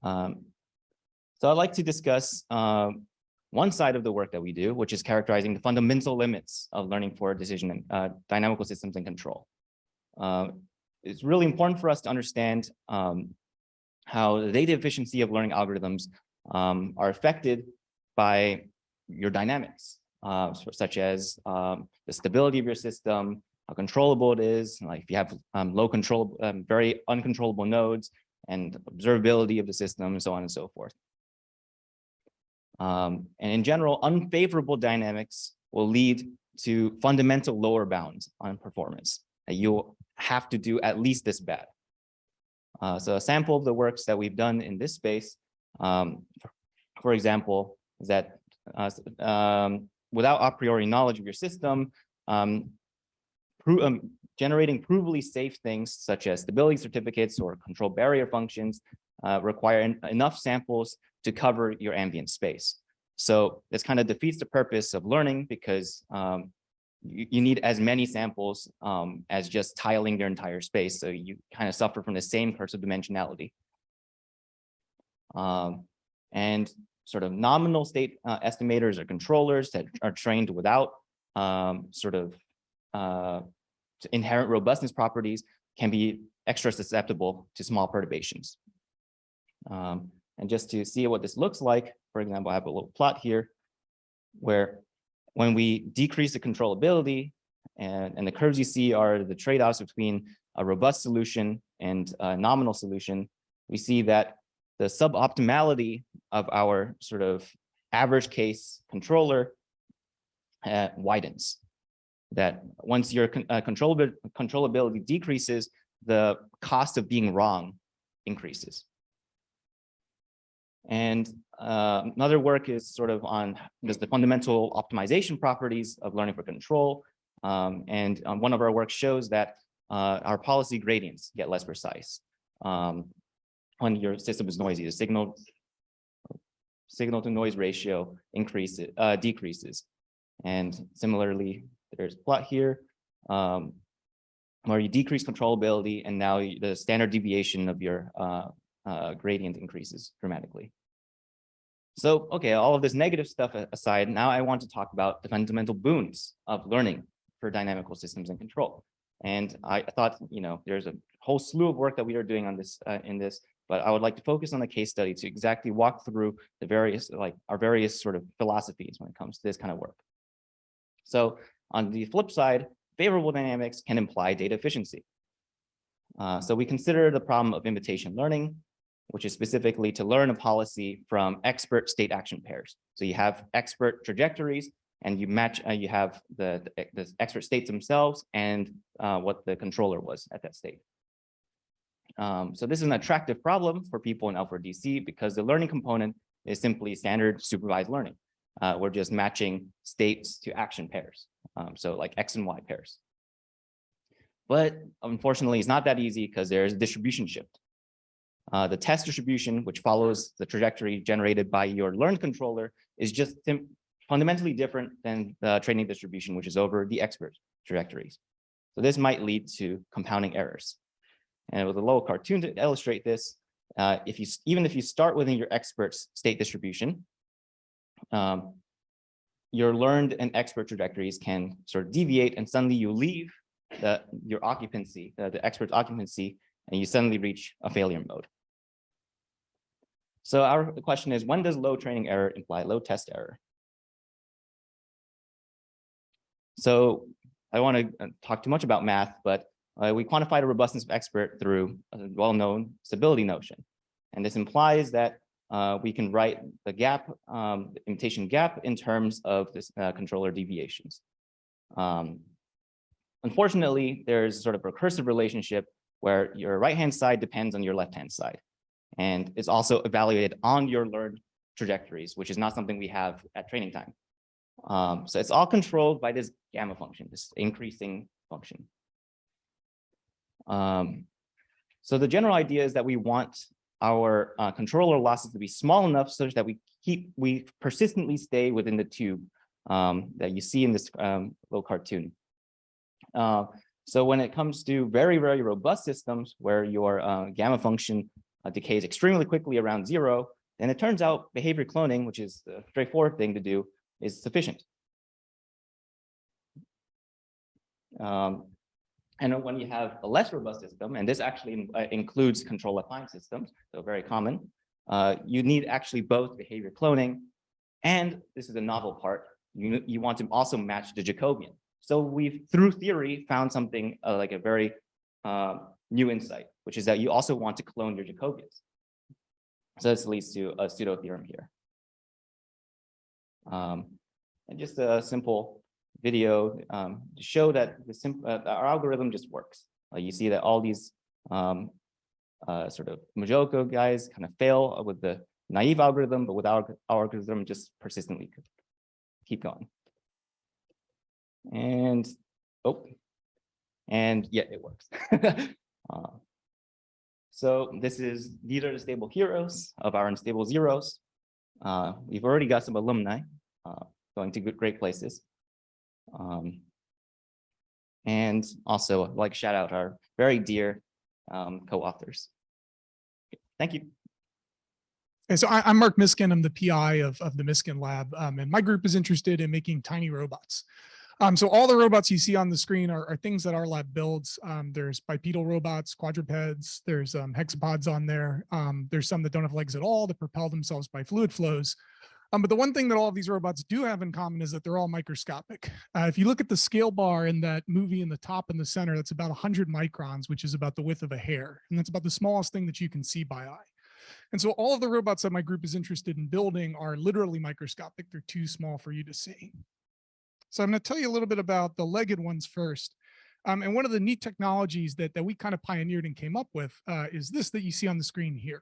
So I'd like to discuss one side of the work that we do, which is characterizing the fundamental limits of learning for decision and dynamical systems and control. It's really important for us to understand how the data efficiency of learning algorithms are affected by your dynamics, such as the stability of your system, how controllable it is, like if you have low control, very uncontrollable nodes, and observability of the system, and so on and so forth. And in general, unfavorable dynamics will lead to fundamental lower bounds on performance. You'll have to do at least this bad. So a sample of the works that we've done in this space, for example, is that without a priori knowledge of your system, generating provably safe things such as stability certificates or control barrier functions require enough samples to cover your ambient space. So this kind of defeats the purpose of learning because you need as many samples as just tiling your entire space. So you kind of suffer from the same curse of dimensionality. And sort of nominal state estimators or controllers that are trained without sort of inherent robustness properties can be extra susceptible to small perturbations. And just to see what this looks like, for example, I have a little plot here where when we decrease the controllability and the curves you see are the trade-offs between a robust solution and a nominal solution, we see that the suboptimality of our sort of average case controller widens. That once your controllability decreases, the cost of being wrong increases. And another work is sort of on just the fundamental optimization properties of learning for control. And one of our works shows that our policy gradients get less precise when your system is noisy. The signal to noise ratio decreases. And similarly, there's a plot here where you decrease controllability, and now the standard deviation of your gradient increases dramatically. So, okay, all of this negative stuff aside, now I want to talk about the fundamental boons of learning for dynamical systems and control. And I thought, you know, there's a whole slew of work that we are doing on this in this, but I would like to focus on the case study to exactly walk through the various, like our various sort of philosophies when it comes to this kind of work. So on the flip side, favorable dynamics can imply data efficiency. So we consider the problem of invitation learning, which is specifically to learn a policy from expert state action pairs. So you have expert trajectories and you match, you have the expert states themselves and what the controller was at that state. So this is an attractive problem for people in L4DC because the learning component is simply standard supervised learning. We're just matching states to action pairs. So like X and Y pairs. But unfortunately, it's not that easy because there's a distribution shift. The test distribution, which follows the trajectory generated by your learned controller, is just fundamentally different than the training distribution, which is over the expert trajectories. So this might lead to compounding errors. And with a little cartoon to illustrate this, even if you start within your expert's state distribution, your learned and expert trajectories can sort of deviate, and suddenly you leave your occupancy, the expert's occupancy, and you suddenly reach a failure mode. So our question is, when does low training error imply low test error? So I don't want to talk too much about math, but we quantify the robustness of expert through a well-known stability notion. And this implies that we can write the gap, the invitation gap, in terms of this controller deviations. Unfortunately, there's sort of a recursive relationship where your right-hand side depends on your left-hand side. And it's also evaluated on your learned trajectories, which is not something we have at training time. So it's all controlled by this gamma function, this increasing function. So the general idea is that we want our controller losses to be small enough such that we persistently stay within the tube that you see in this little cartoon. So when it comes to very, very robust systems where your gamma function decays extremely quickly around 0, then it turns out behavior cloning, which is the straightforward thing to do, is sufficient. And when you have a less robust system, and this actually includes control applying systems, so very common, you need actually both behavior cloning, and this is a novel part, you want to also match the Jacobian. So we've, through theory, found something like a very new insight, which is that you also want to clone your Jacobians. So this leads to a pseudo theorem here. And just a simple video to show that our algorithm just works. You see that all these sort of Majoko guys kind of fail with the naive algorithm, but with our algorithm just persistently keep going. And yeah, it works. So these are the stable heroes of our unstable zeros. We've already got some alumni going to great places. And also like shout out our very dear co-authors. Thank you. And so I'm Marc Miskin. I'm the PI of the Miskin Lab, and my group is interested in making tiny robots. So all the robots you see on the screen are things that our lab builds. There's bipedal robots, quadrupeds, there's hexapods on there. There's some that don't have legs at all that propel themselves by fluid flows. But the one thing that all of these robots do have in common is that they're all microscopic. If you look at the scale bar in that movie in the top in the center, that's about 100 microns, which is about the width of a hair. And that's about the smallest thing that you can see by eye. And so all of the robots that my group is interested in building are literally microscopic. They're too small for you to see. So I'm going to tell you a little bit about the legged ones first. And one of the neat technologies that we kind of pioneered and came up with is this that you see on the screen here.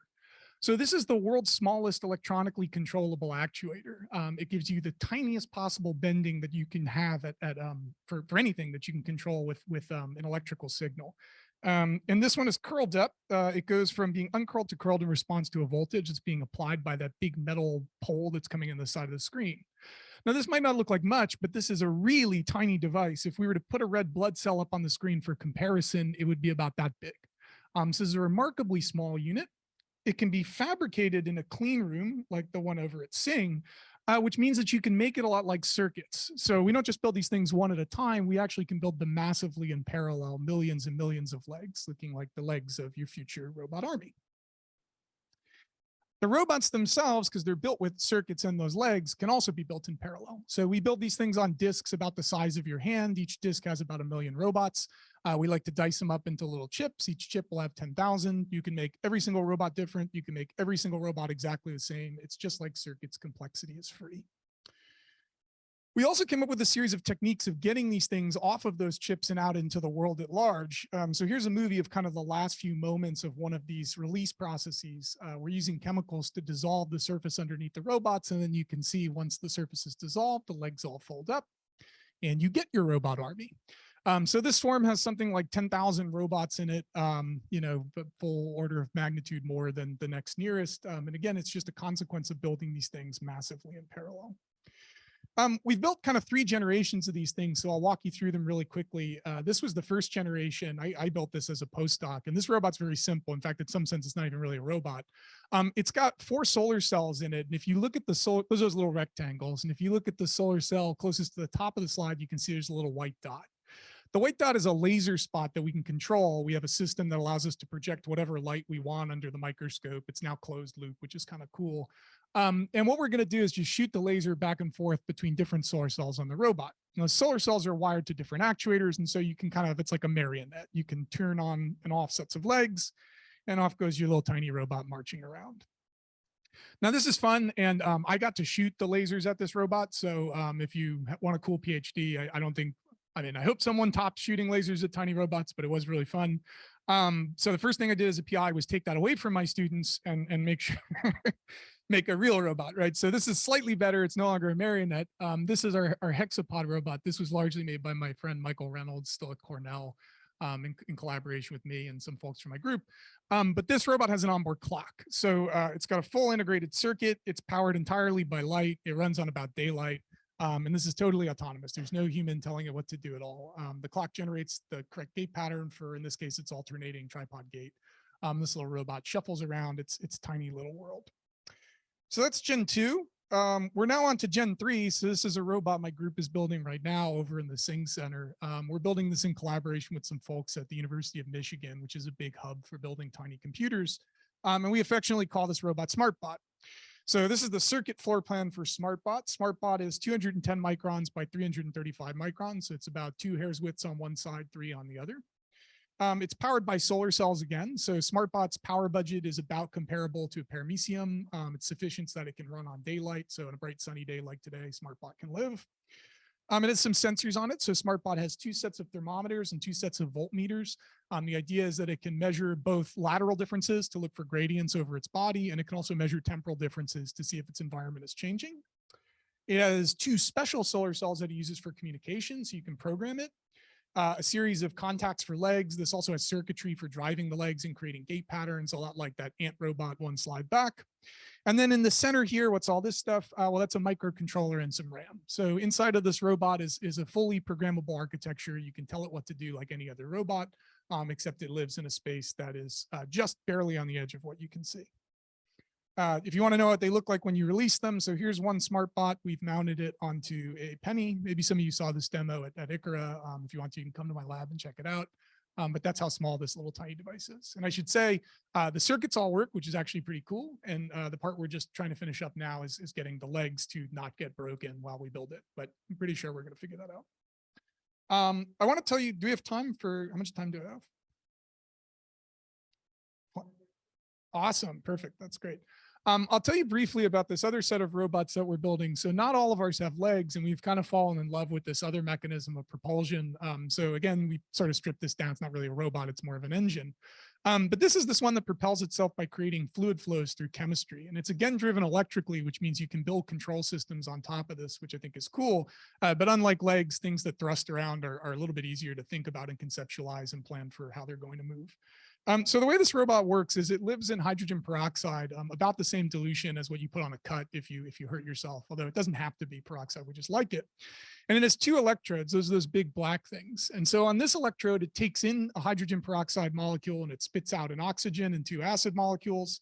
So this is the world's smallest electronically controllable actuator. It gives you the tiniest possible bending that you can have for anything that you can control with an electrical signal. And this one is curled up. It goes from being uncurled to curled in response to a voltage that's being applied by that big metal pole that's coming in the side of the screen. Now, this might not look like much, but this is a really tiny device. If we were to put a red blood cell up on the screen for comparison, it would be about that big. So this is a remarkably small unit. It can be fabricated in a clean room like the one over at Sing, which means that you can make it a lot like circuits. So we don't just build these things one at a time. We actually can build them massively in parallel, millions and millions of legs, looking like the legs of your future robot army. The robots themselves, because they're built with circuits in those legs, can also be built in parallel. So we build these things on disks about the size of your hand. Each disk has about 1 million robots. We like to dice them up into little chips. Each chip will have 10,000. You can make every single robot different. You can make every single robot exactly the same. It's just like circuits. Complexity is free. We also came up with a series of techniques of getting these things off of those chips and out into the world at large. So here's a movie of kind of the last few moments of one of these release processes. We're using chemicals to dissolve the surface underneath the robots. And then you can see once the surface is dissolved, the legs all fold up and you get your robot army. So this swarm has something like 10,000 robots in it, the full order of magnitude more than the next nearest. And again, it's just a consequence of building these things massively in parallel. We've built kind of 3 generations of these things, so I'll walk you through them really quickly. This was the first generation. I built this as a postdoc, and this robot's very simple. In fact, in some sense, it's not even really a robot. It's got 4 solar cells in it, and if you look at the solar, those are those little rectangles, and if you look at the solar cell closest to the top of the slide, you can see there's a little white dot. The white dot is a laser spot that we can control. We have a system that allows us to project whatever light we want under the microscope. It's now closed loop, which is kind of cool. And what we're going to do is just shoot the laser back and forth between different solar cells on the robot. Now, solar cells are wired to different actuators, and so you can kind of, it's like a marionette. You can turn on and off sets of legs, and off goes your little tiny robot marching around. Now, this is fun, and I got to shoot the lasers at this robot, so if you want a cool PhD, I hope someone tops shooting lasers at tiny robots, but it was really fun. So the first thing I did as a PI was take that away from my students and make sure make a real robot, right? So this is slightly better. It's no longer a marionette. This is our Hexapod robot. This was largely made by my friend Michael Reynolds, still at Cornell. in collaboration with me and some folks from my group. But this robot has an onboard clock. So it's got a full integrated circuit. It's powered entirely by light. It runs on about daylight. And this is totally autonomous. There's no human telling it what to do at all. The clock generates the correct gait pattern for, in this case, it's alternating tripod gait. This little robot shuffles around its tiny little world. So that's Gen 2. We're now on to Gen 3. So this is a robot my group is building right now over in the Sing Center. We're building this in collaboration with some folks at the University of Michigan, which is a big hub for building tiny computers. And we affectionately call this robot Smartbot. So this is the circuit floor plan for Smartbot. Smartbot is 210 microns by 335 microns. So it's about 2 hairs widths on one side, 3 on the other. It's powered by solar cells again. So Smartbot's power budget is about comparable to a paramecium. It's sufficient so that it can run on daylight. So on a bright sunny day like today, Smartbot can live. It has some sensors on it. So Smartbot has 2 sets of thermometers and 2 sets of voltmeters. The idea is that it can measure both lateral differences to look for gradients over its body, and it can also measure temporal differences to see if its environment is changing. It has 2 special solar cells that it uses for communication, so you can program it. A series of contacts for legs. This also has circuitry for driving the legs and creating gait patterns, a lot like that ant robot one slide back. And then in the center here, what's all this stuff? Well, that's a microcontroller and some RAM. So inside of this robot is a fully programmable architecture. You can tell it what to do like any other robot, except it lives in a space that is just barely on the edge of what you can see. If you want to know what they look like when you release them, so here's one Smartbot. We've mounted it onto a penny. Maybe some of you saw this demo at ICRA. If you want to, you can come to my lab and check it out. But that's how small this little tiny device is. And I should say, the circuits all work, which is actually pretty cool. And the part we're just trying to finish up now is getting the legs to not get broken while we build it. But I'm pretty sure we're going to figure that out. I want to tell you, do we have time for, how much time do I have? Awesome. Perfect. That's great. I'll tell you briefly about this other set of robots that we're building. So not all of ours have legs, and we've kind of fallen in love with this other mechanism of propulsion. So again, we sort of stripped this down. It's not really a robot, it's more of an engine. But this is this one that propels itself by creating fluid flows through chemistry. And it's again driven electrically, which means you can build control systems on top of this, which I think is cool. But unlike legs, things that thrust around are a little bit easier to think about and conceptualize and plan for how they're going to move. So the way this robot works is it lives in hydrogen peroxide, about the same dilution as what you put on a cut if you hurt yourself, although it doesn't have to be peroxide, we just like it. And it has 2 electrodes, those big black things. And so on this electrode, it takes in a hydrogen peroxide molecule and it spits out an oxygen and 2 acid molecules.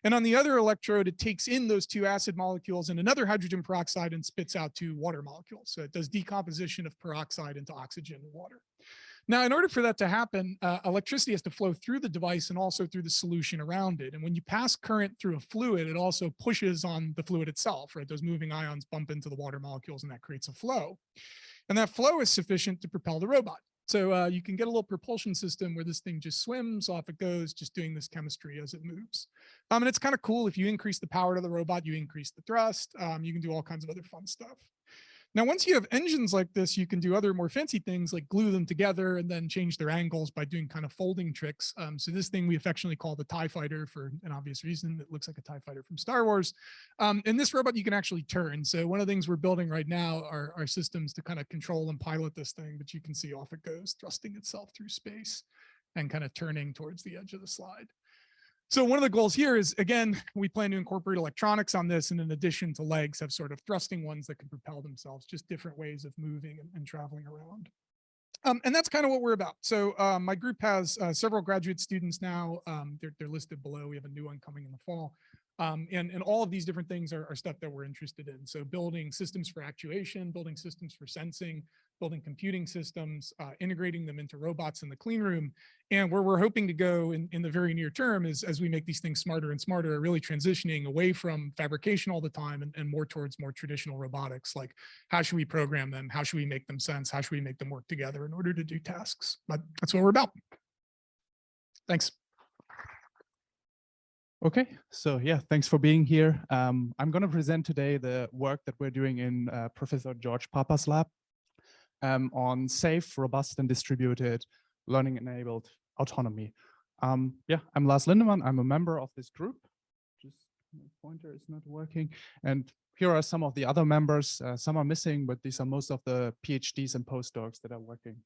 And on the other electrode, it takes in those 2 acid molecules and another hydrogen peroxide and spits out 2 water molecules. So it does decomposition of peroxide into oxygen and water. Now, in order for that to happen, electricity has to flow through the device and also through the solution around it. And when you pass current through a fluid, it also pushes on the fluid itself, right? Those moving ions bump into the water molecules and that creates a flow. And that flow is sufficient to propel the robot. So you can get a little propulsion system where this thing just swims, off it goes, just doing this chemistry as it moves. And it's kind of cool. If you increase the power to the robot, you increase the thrust. You can do all kinds of other fun stuff. Now, once you have engines like this, you can do other more fancy things like glue them together and then change their angles by doing kind of folding tricks. So this thing we affectionately call the TIE Fighter for an obvious reason. It looks like a TIE Fighter from Star Wars. And this robot you can actually turn. So one of the things we're building right now are systems to kind of control and pilot this thing, but you can see off it goes, thrusting itself through space and kind of turning towards the edge of the slide. So one of the goals here is, again, we plan to incorporate electronics on this, and in addition to legs, have sort of thrusting ones that can propel themselves, just different ways of moving and traveling around. And that's kind of what we're about. So my group has several graduate students now. They're listed below. We have a new one coming in the fall. And all of these different things are stuff that we're interested in. So building systems for actuation, building systems for sensing, building computing systems, integrating them into robots in the clean room. And where we're hoping to go in the very near term is, as we make these things smarter and smarter, really transitioning away from fabrication all the time and more towards more traditional robotics. Like, how should we program them? How should we make them sense? How should we make them work together in order to do tasks? But that's what we're about. Thanks. Okay, so yeah, thanks for being here. I'm going to present today the work that we're doing in Professor George Pappas' lab on safe, robust, and distributed learning-enabled autonomy. Yeah, I'm Lars Lindenmann. I'm a member of this group. Just my pointer is not working. And here are some of the other members. Some are missing, but these are most of the PhDs and postdocs that are working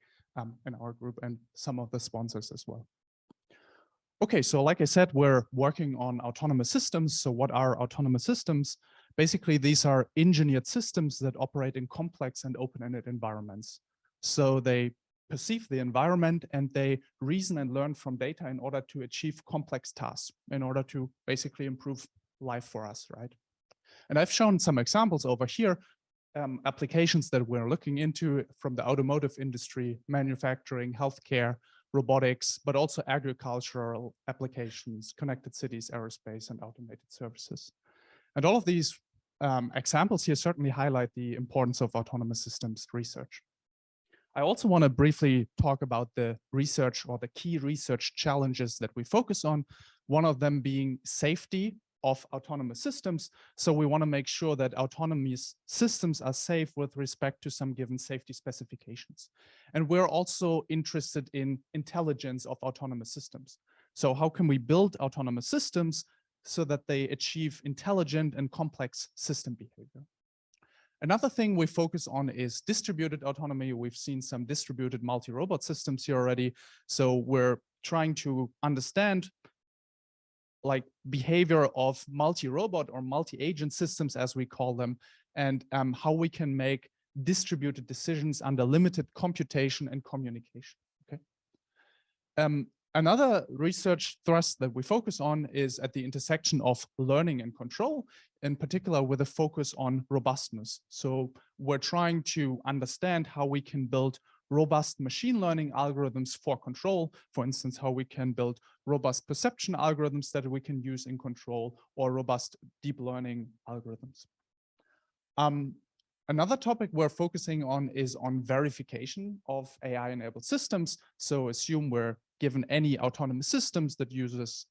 in our group, and some of the sponsors as well. Okay, so like I said, we're working on autonomous systems. So what are autonomous systems? Basically, these are engineered systems that operate in complex and open-ended environments. So they perceive the environment and they reason and learn from data in order to achieve complex tasks, in order to basically improve life for us, right? And I've shown some examples over here, applications that we're looking into from the automotive industry, manufacturing, healthcare, robotics, but also agricultural applications, connected cities, aerospace, and automated services. And all of these examples here certainly highlight the importance of autonomous systems research. I also want to briefly talk about the research or the key research challenges that we focus on, one of them being safety of autonomous systems. So we want to make sure that autonomous systems are safe with respect to some given safety specifications. And we're also interested in intelligence of autonomous systems. So how can we build autonomous systems so that they achieve intelligent and complex system behavior? Another thing we focus on is distributed autonomy. We've seen some distributed multi-robot systems here already. So we're trying to understand like behavior of multi-robot or multi-agent systems, as we call them, and how we can make distributed decisions under limited computation and communication. Okay. Another research thrust that we focus on is at the intersection of learning and control, in particular with a focus on robustness. So we're trying to understand how we can build robust machine learning algorithms for control. For instance, how we can build robust perception algorithms that we can use in control, or robust deep learning algorithms. Another topic we're focusing on is on verification of AI-enabled systems. So assume we're given any autonomous systems that uses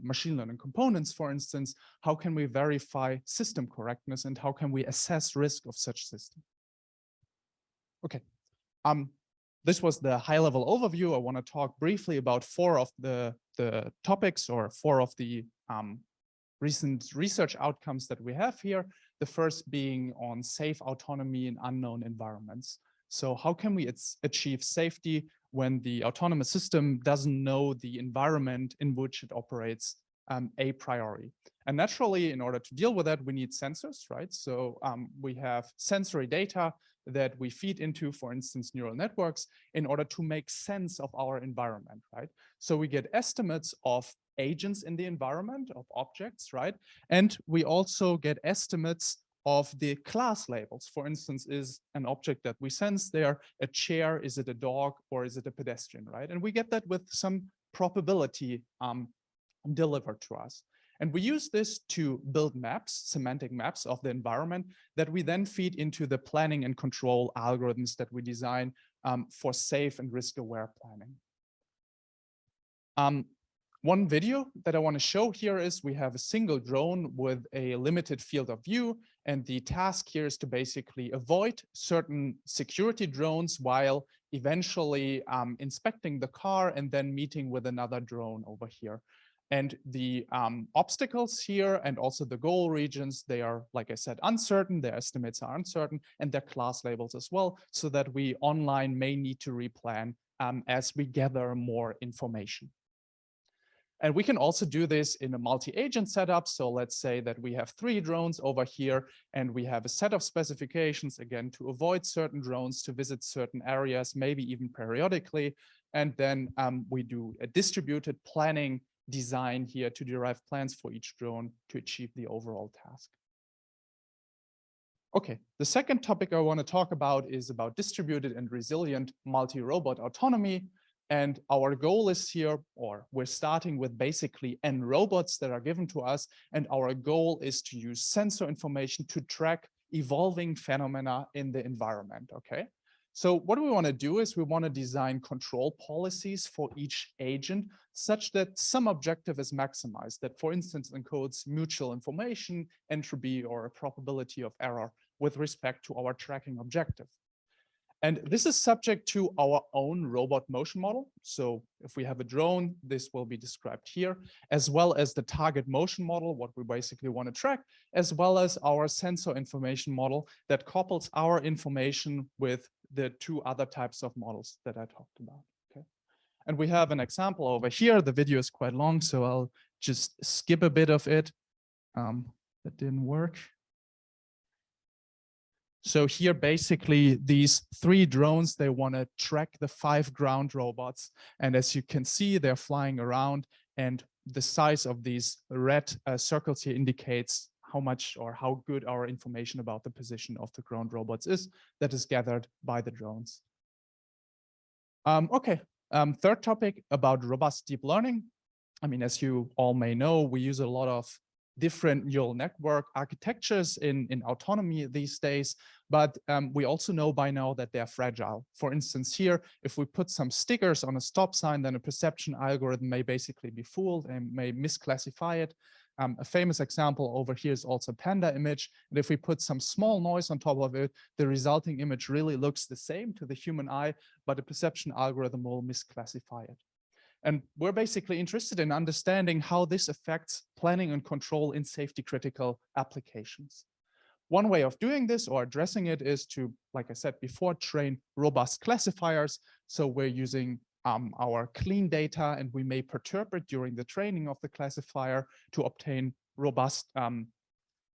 machine learning components, for instance, how can we verify system correctness and how can we assess risk of such system? Okay. This was the high-level overview. I want to talk briefly about four of the topics, or four of the recent research outcomes that we have here. The first being on safe autonomy in unknown environments. So how can we achieve safety when the autonomous system doesn't know the environment in which it operates a priori? And naturally, in order to deal with that, we need sensors, right? So we have sensory data that we feed into, for instance, neural networks, in order to make sense of our environment, right? So we get estimates of agents in the environment, of objects, right? And we also get estimates of the class labels. For instance, is an object that we sense there a chair, is it a dog, or is it a pedestrian, right? And we get that with some probability delivered to us. And we use this to build maps, semantic maps of the environment that we then feed into the planning and control algorithms that we design for safe and risk-aware planning. One video that I want to show here is we have a single drone with a limited field of view, and the task here is to basically avoid certain security drones while eventually inspecting the car and then meeting with another drone over here. And the obstacles here and also the goal regions, they are, like I said, uncertain, their estimates are uncertain, and their class labels as well, so that we online may need to replan as we gather more information. And we can also do this in a multi-agent setup. So let's say that we have 3 drones over here, and we have a set of specifications, again, to avoid certain drones, to visit certain areas, maybe even periodically. And then we do a distributed planning design here to derive plans for each drone to achieve the overall task. Okay, the second topic I want to talk about is about distributed and resilient multi-robot autonomy. And our goal is here, or we're starting with basically N robots that are given to us. And our goal is to use sensor information to track evolving phenomena in the environment, okay? So what we want to do is we want to design control policies for each agent such that some objective is maximized, that for instance encodes mutual information, entropy, or a probability of error with respect to our tracking objective. And this is subject to our own robot motion model. So if we have a drone, this will be described here, as well as the target motion model, what we basically want to track, as well as our sensor information model that couples our information with the two other types of models that I talked about. Okay. And we have an example over here. The video is quite long, so I'll just skip a bit of it. That didn't work. So here, basically, these 3 drones, they want to track the 5 ground robots. And as you can see, they're flying around, and the size of these red circles here indicates how much or how good our information about the position of the ground robots is that is gathered by the drones. Third topic about robust deep learning. I mean, as you all may know, we use a lot of different neural network architectures in autonomy these days, but we also know by now that they're fragile. For instance, here, if we put some stickers on a stop sign, then a perception algorithm may basically be fooled and may misclassify it. A famous example over here is also panda image. And if we put some small noise on top of it, the resulting image really looks the same to the human eye, but the perception algorithm will misclassify it. And we're basically interested in understanding how this affects planning and control in safety critical applications. One way of doing this or addressing it is to, like I said before, train robust classifiers. So we're using our clean data, and we may perturb it during the training of the classifier to obtain robust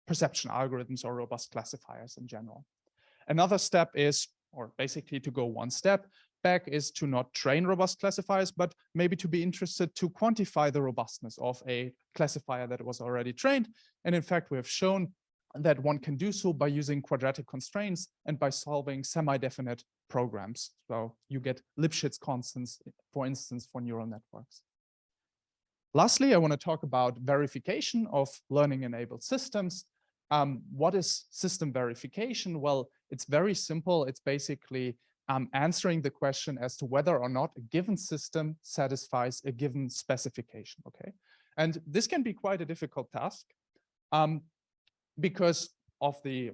perception algorithms or robust classifiers in general. Another step is, or basically to go one step back, is to not train robust classifiers, but maybe to be interested to quantify the robustness of a classifier that was already trained. And in fact, we have shown that one can do so by using quadratic constraints and by solving semi-definite programs. So you get Lipschitz constants, for instance, for neural networks. Lastly, I want to talk about verification of learning-enabled systems. What is system verification? Well, it's very simple. It's basically answering the question as to whether or not a given system satisfies a given specification, okay? And this can be quite a difficult task because of the,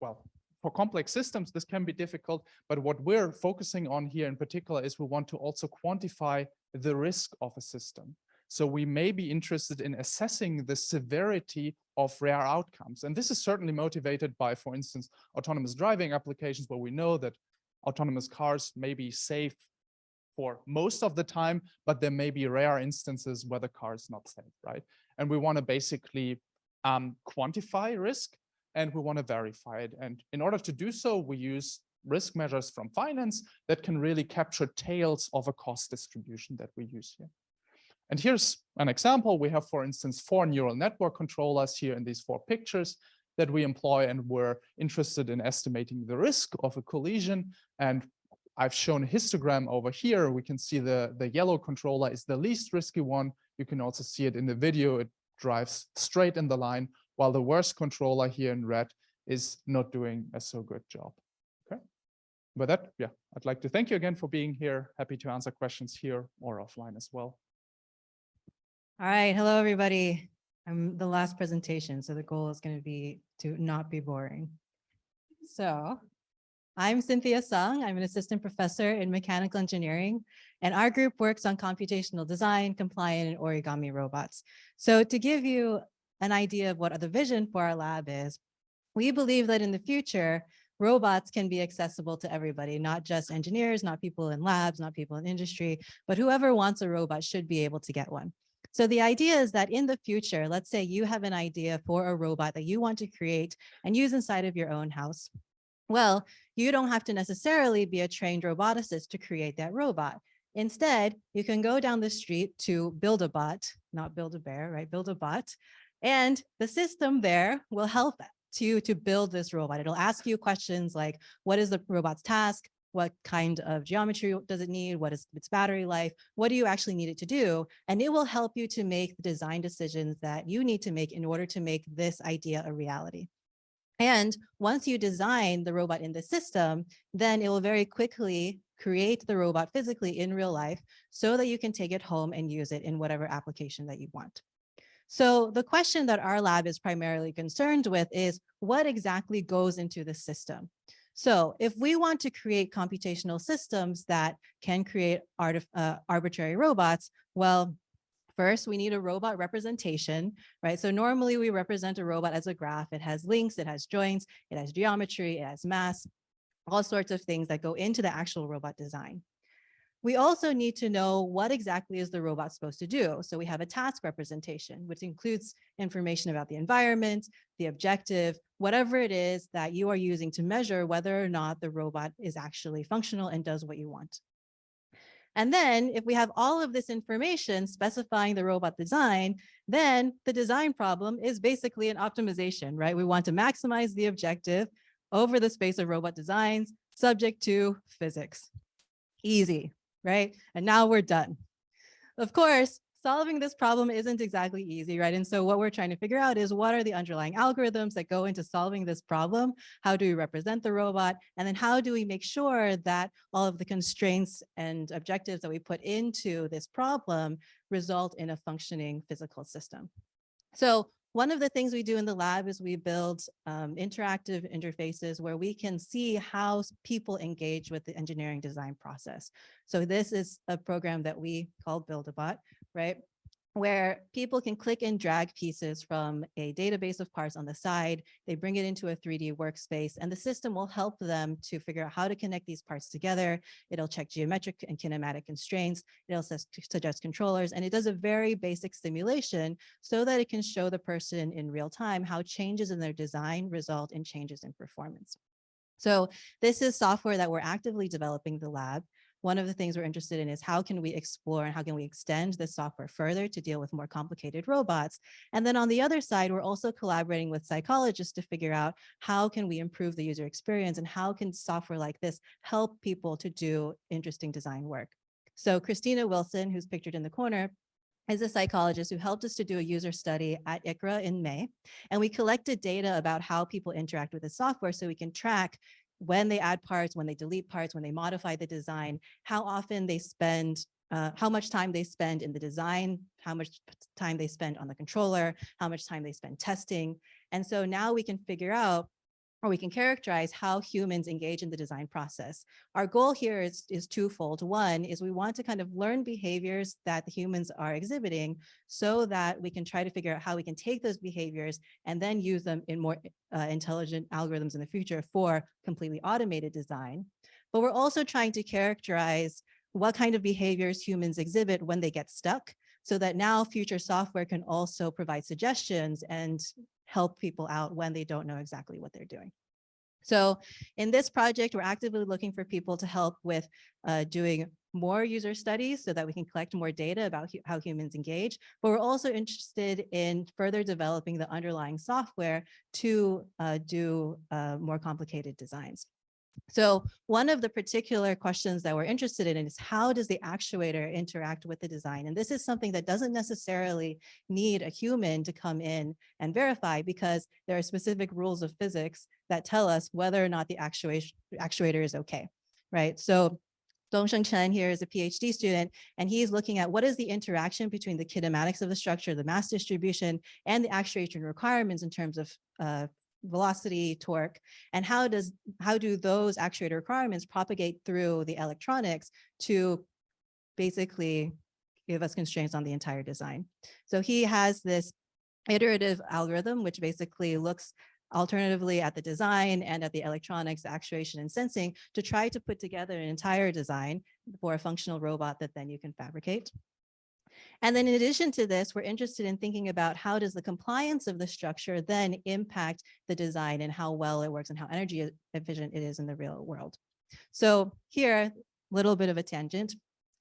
well, for complex systems, this can be difficult, but what we're focusing on here in particular is we want to also quantify the risk of a system. So we may be interested in assessing the severity of rare outcomes. And this is certainly motivated by, for instance, autonomous driving applications where we know that autonomous cars may be safe for most of the time, but there may be rare instances where the car is not safe, right? And we want to basically quantify risk, and we want to verify it. And in order to do so, we use risk measures from finance that can really capture tails of a cost distribution that we use here. And here's an example. We have, for instance, 4 neural network controllers here in these 4 pictures that we employ, and we're interested in estimating the risk of a collision. And I've shown a histogram over here. We can see the yellow controller is the least risky one. You can also see it in the video. It drives straight in the line, while the worst controller here in red is not doing a so good job. Okay. With that, yeah, I'd like to thank you again for being here. Happy to answer questions here or offline as well. All right, hello everybody. I'm the last presentation, so the goal is going to be to not be boring. So I'm Cynthia Sung. I'm an assistant professor in mechanical engineering, and our group works on computational design, compliant, and origami robots. So to give you an idea of what the vision for our lab is, we believe that in the future, robots can be accessible to everybody, not just engineers, not people in labs, not people in industry, but whoever wants a robot should be able to get one. So the idea is that in the future, let's say you have an idea for a robot that you want to create and use inside of your own house. Well, you don't have to necessarily be a trained roboticist to create that robot. Instead, you can go down the street to build a bot, not build a bear, right? Build a bot. And the system there will help you to build this robot. It'll ask you questions like, what is the robot's task? What kind of geometry does it need? What is its battery life? What do you actually need it to do? And it will help you to make the design decisions that you need to make in order to make this idea a reality. And once you design the robot in the system, then it will very quickly create the robot physically in real life so that you can take it home and use it in whatever application that you want. So the question that our lab is primarily concerned with is what exactly goes into the system? So if we want to create computational systems that can create arbitrary robots, well, first, we need a robot representation, right? So normally we represent a robot as a graph. It has links, it has joints, it has geometry, it has mass, all sorts of things that go into the actual robot design. We also need to know what exactly is the robot supposed to do. So we have a task representation, which includes information about the environment, the objective, whatever it is that you are using to measure whether or not the robot is actually functional and does what you want. And then if we have all of this information specifying the robot design, then the design problem is basically an optimization, right? We want to maximize the objective over the space of robot designs subject to physics. Easy, right? And now we're done. Of course, solving this problem isn't exactly easy, right? And so what we're trying to figure out is what are the underlying algorithms that go into solving this problem? How do we represent the robot? And then how do we make sure that all of the constraints and objectives that we put into this problem result in a functioning physical system? So one of the things we do in the lab is we build interactive interfaces where we can see how people engage with the engineering design process. So this is a program that we call Build-A-Bot, right? Where people can click and drag pieces from a database of parts on the side. They bring it into a 3D workspace, and the system will help them to figure out how to connect these parts together. It'll check geometric and kinematic constraints. It'll suggest controllers, and it does a very basic simulation so that it can show the person in real time how changes in their design result in changes in performance. So this is software that we're actively developing in the lab. One of the things we're interested in is how can we explore and how can we extend this software further to deal with more complicated robots. And then on the other side, we're also collaborating with psychologists to figure out how can we improve the user experience and how can software like this help people to do interesting design work. So Christina Wilson, who's pictured in the corner, is a psychologist who helped us to do a user study at ICRA in May. And we collected data about how people interact with the software so we can track when they add parts, when they delete parts, when they modify the design, how often they spend, how much time they spend in the design, how much time they spend on the controller, how much time they spend testing. And so now we can figure out, or we can characterize how humans engage in the design process. Our goal here is twofold. One is we want to kind of learn behaviors that the humans are exhibiting so that we can try to figure out how we can take those behaviors and then use them in more intelligent algorithms in the future for completely automated design. But we're also trying to characterize what kind of behaviors humans exhibit when they get stuck so that now future software can also provide suggestions and help people out when they don't know exactly what they're doing. So in this project, we're actively looking for people to help with doing more user studies so that we can collect more data about how humans engage. But we're also interested in further developing the underlying software to do more complicated designs. So one of the particular questions that we're interested in is how does the actuator interact with the design? And this is something that doesn't necessarily need a human to come in and verify because there are specific rules of physics that tell us whether or not the actuator is okay, right? So Dongsheng Chen here is a PhD student, and he's looking at what is the interaction between the kinematics of the structure, the mass distribution, and the actuation requirements in terms of velocity, torque, and how do those actuator requirements propagate through the electronics to basically give us constraints on the entire design. So he has this iterative algorithm, which basically looks alternatively at the design and at the electronics, actuation, and sensing to try to put together an entire design for a functional robot that then you can fabricate. And then in addition to this, we're interested in thinking about how does the compliance of the structure then impact the design and how well it works and how energy efficient it is in the real world. So here, a little bit of a tangent.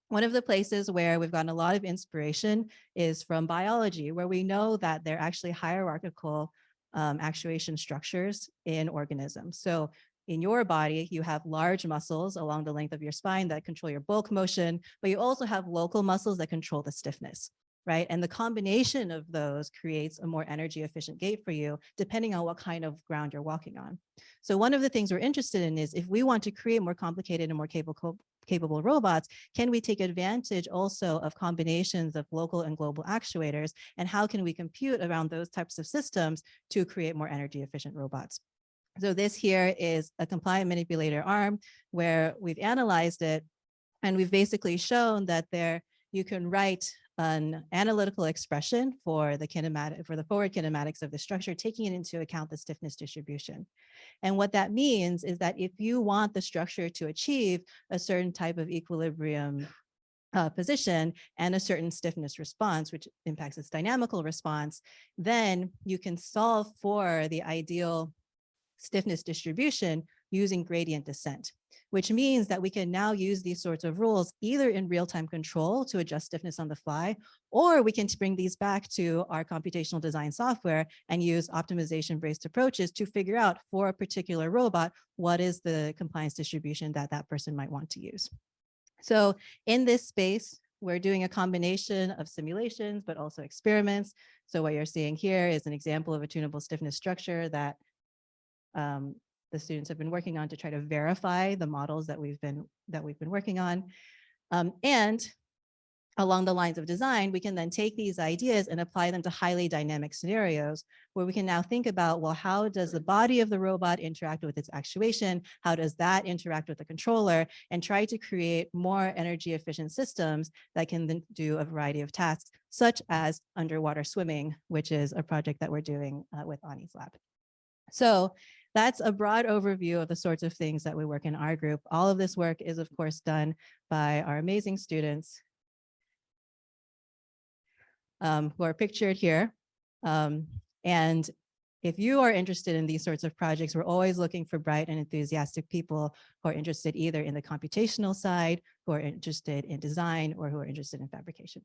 One of the places where we've gotten a lot of inspiration is from biology, where we know that there are actually hierarchical actuation structures in organisms. So in your body, you have large muscles along the length of your spine that control your bulk motion, but you also have local muscles that control the stiffness, right? And the combination of those creates a more energy efficient gait for you, depending on what kind of ground you're walking on. So one of the things we're interested in is if we want to create more complicated and more capable robots, can we take advantage also of combinations of local and global actuators? And how can we compute around those types of systems to create more energy efficient robots? So this here is a compliant manipulator arm where we've analyzed it, and we've basically shown that there you can write an analytical expression for the kinematic, for the forward kinematics of the structure, taking it into account the stiffness distribution. And what that means is that if you want the structure to achieve a certain type of equilibrium position and a certain stiffness response, which impacts its dynamical response, then you can solve for the ideal stiffness distribution using gradient descent, which means that we can now use these sorts of rules either in real-time control to adjust stiffness on the fly, or we can bring these back to our computational design software and use optimization-based approaches to figure out for a particular robot, what is the compliance distribution that that person might want to use. So in this space, we're doing a combination of simulations, but also experiments. So what you're seeing here is an example of a tunable stiffness structure that the students have been working on to try to verify the models that we've been working on. And along the lines of design, we can then take these ideas and apply them to highly dynamic scenarios where we can now think about, well, how does the body of the robot interact with its actuation? How does that interact with the controller? And try to create more energy efficient systems that can then do a variety of tasks, such as underwater swimming, which is a project that we're doing with Ani's lab. So that's a broad overview of the sorts of things that we work in our group. All of this work is, of course, done by our amazing students who are pictured here. And if you are interested in these sorts of projects, we're always looking for bright and enthusiastic people who are interested either in the computational side, who are interested in design, or who are interested in fabrication.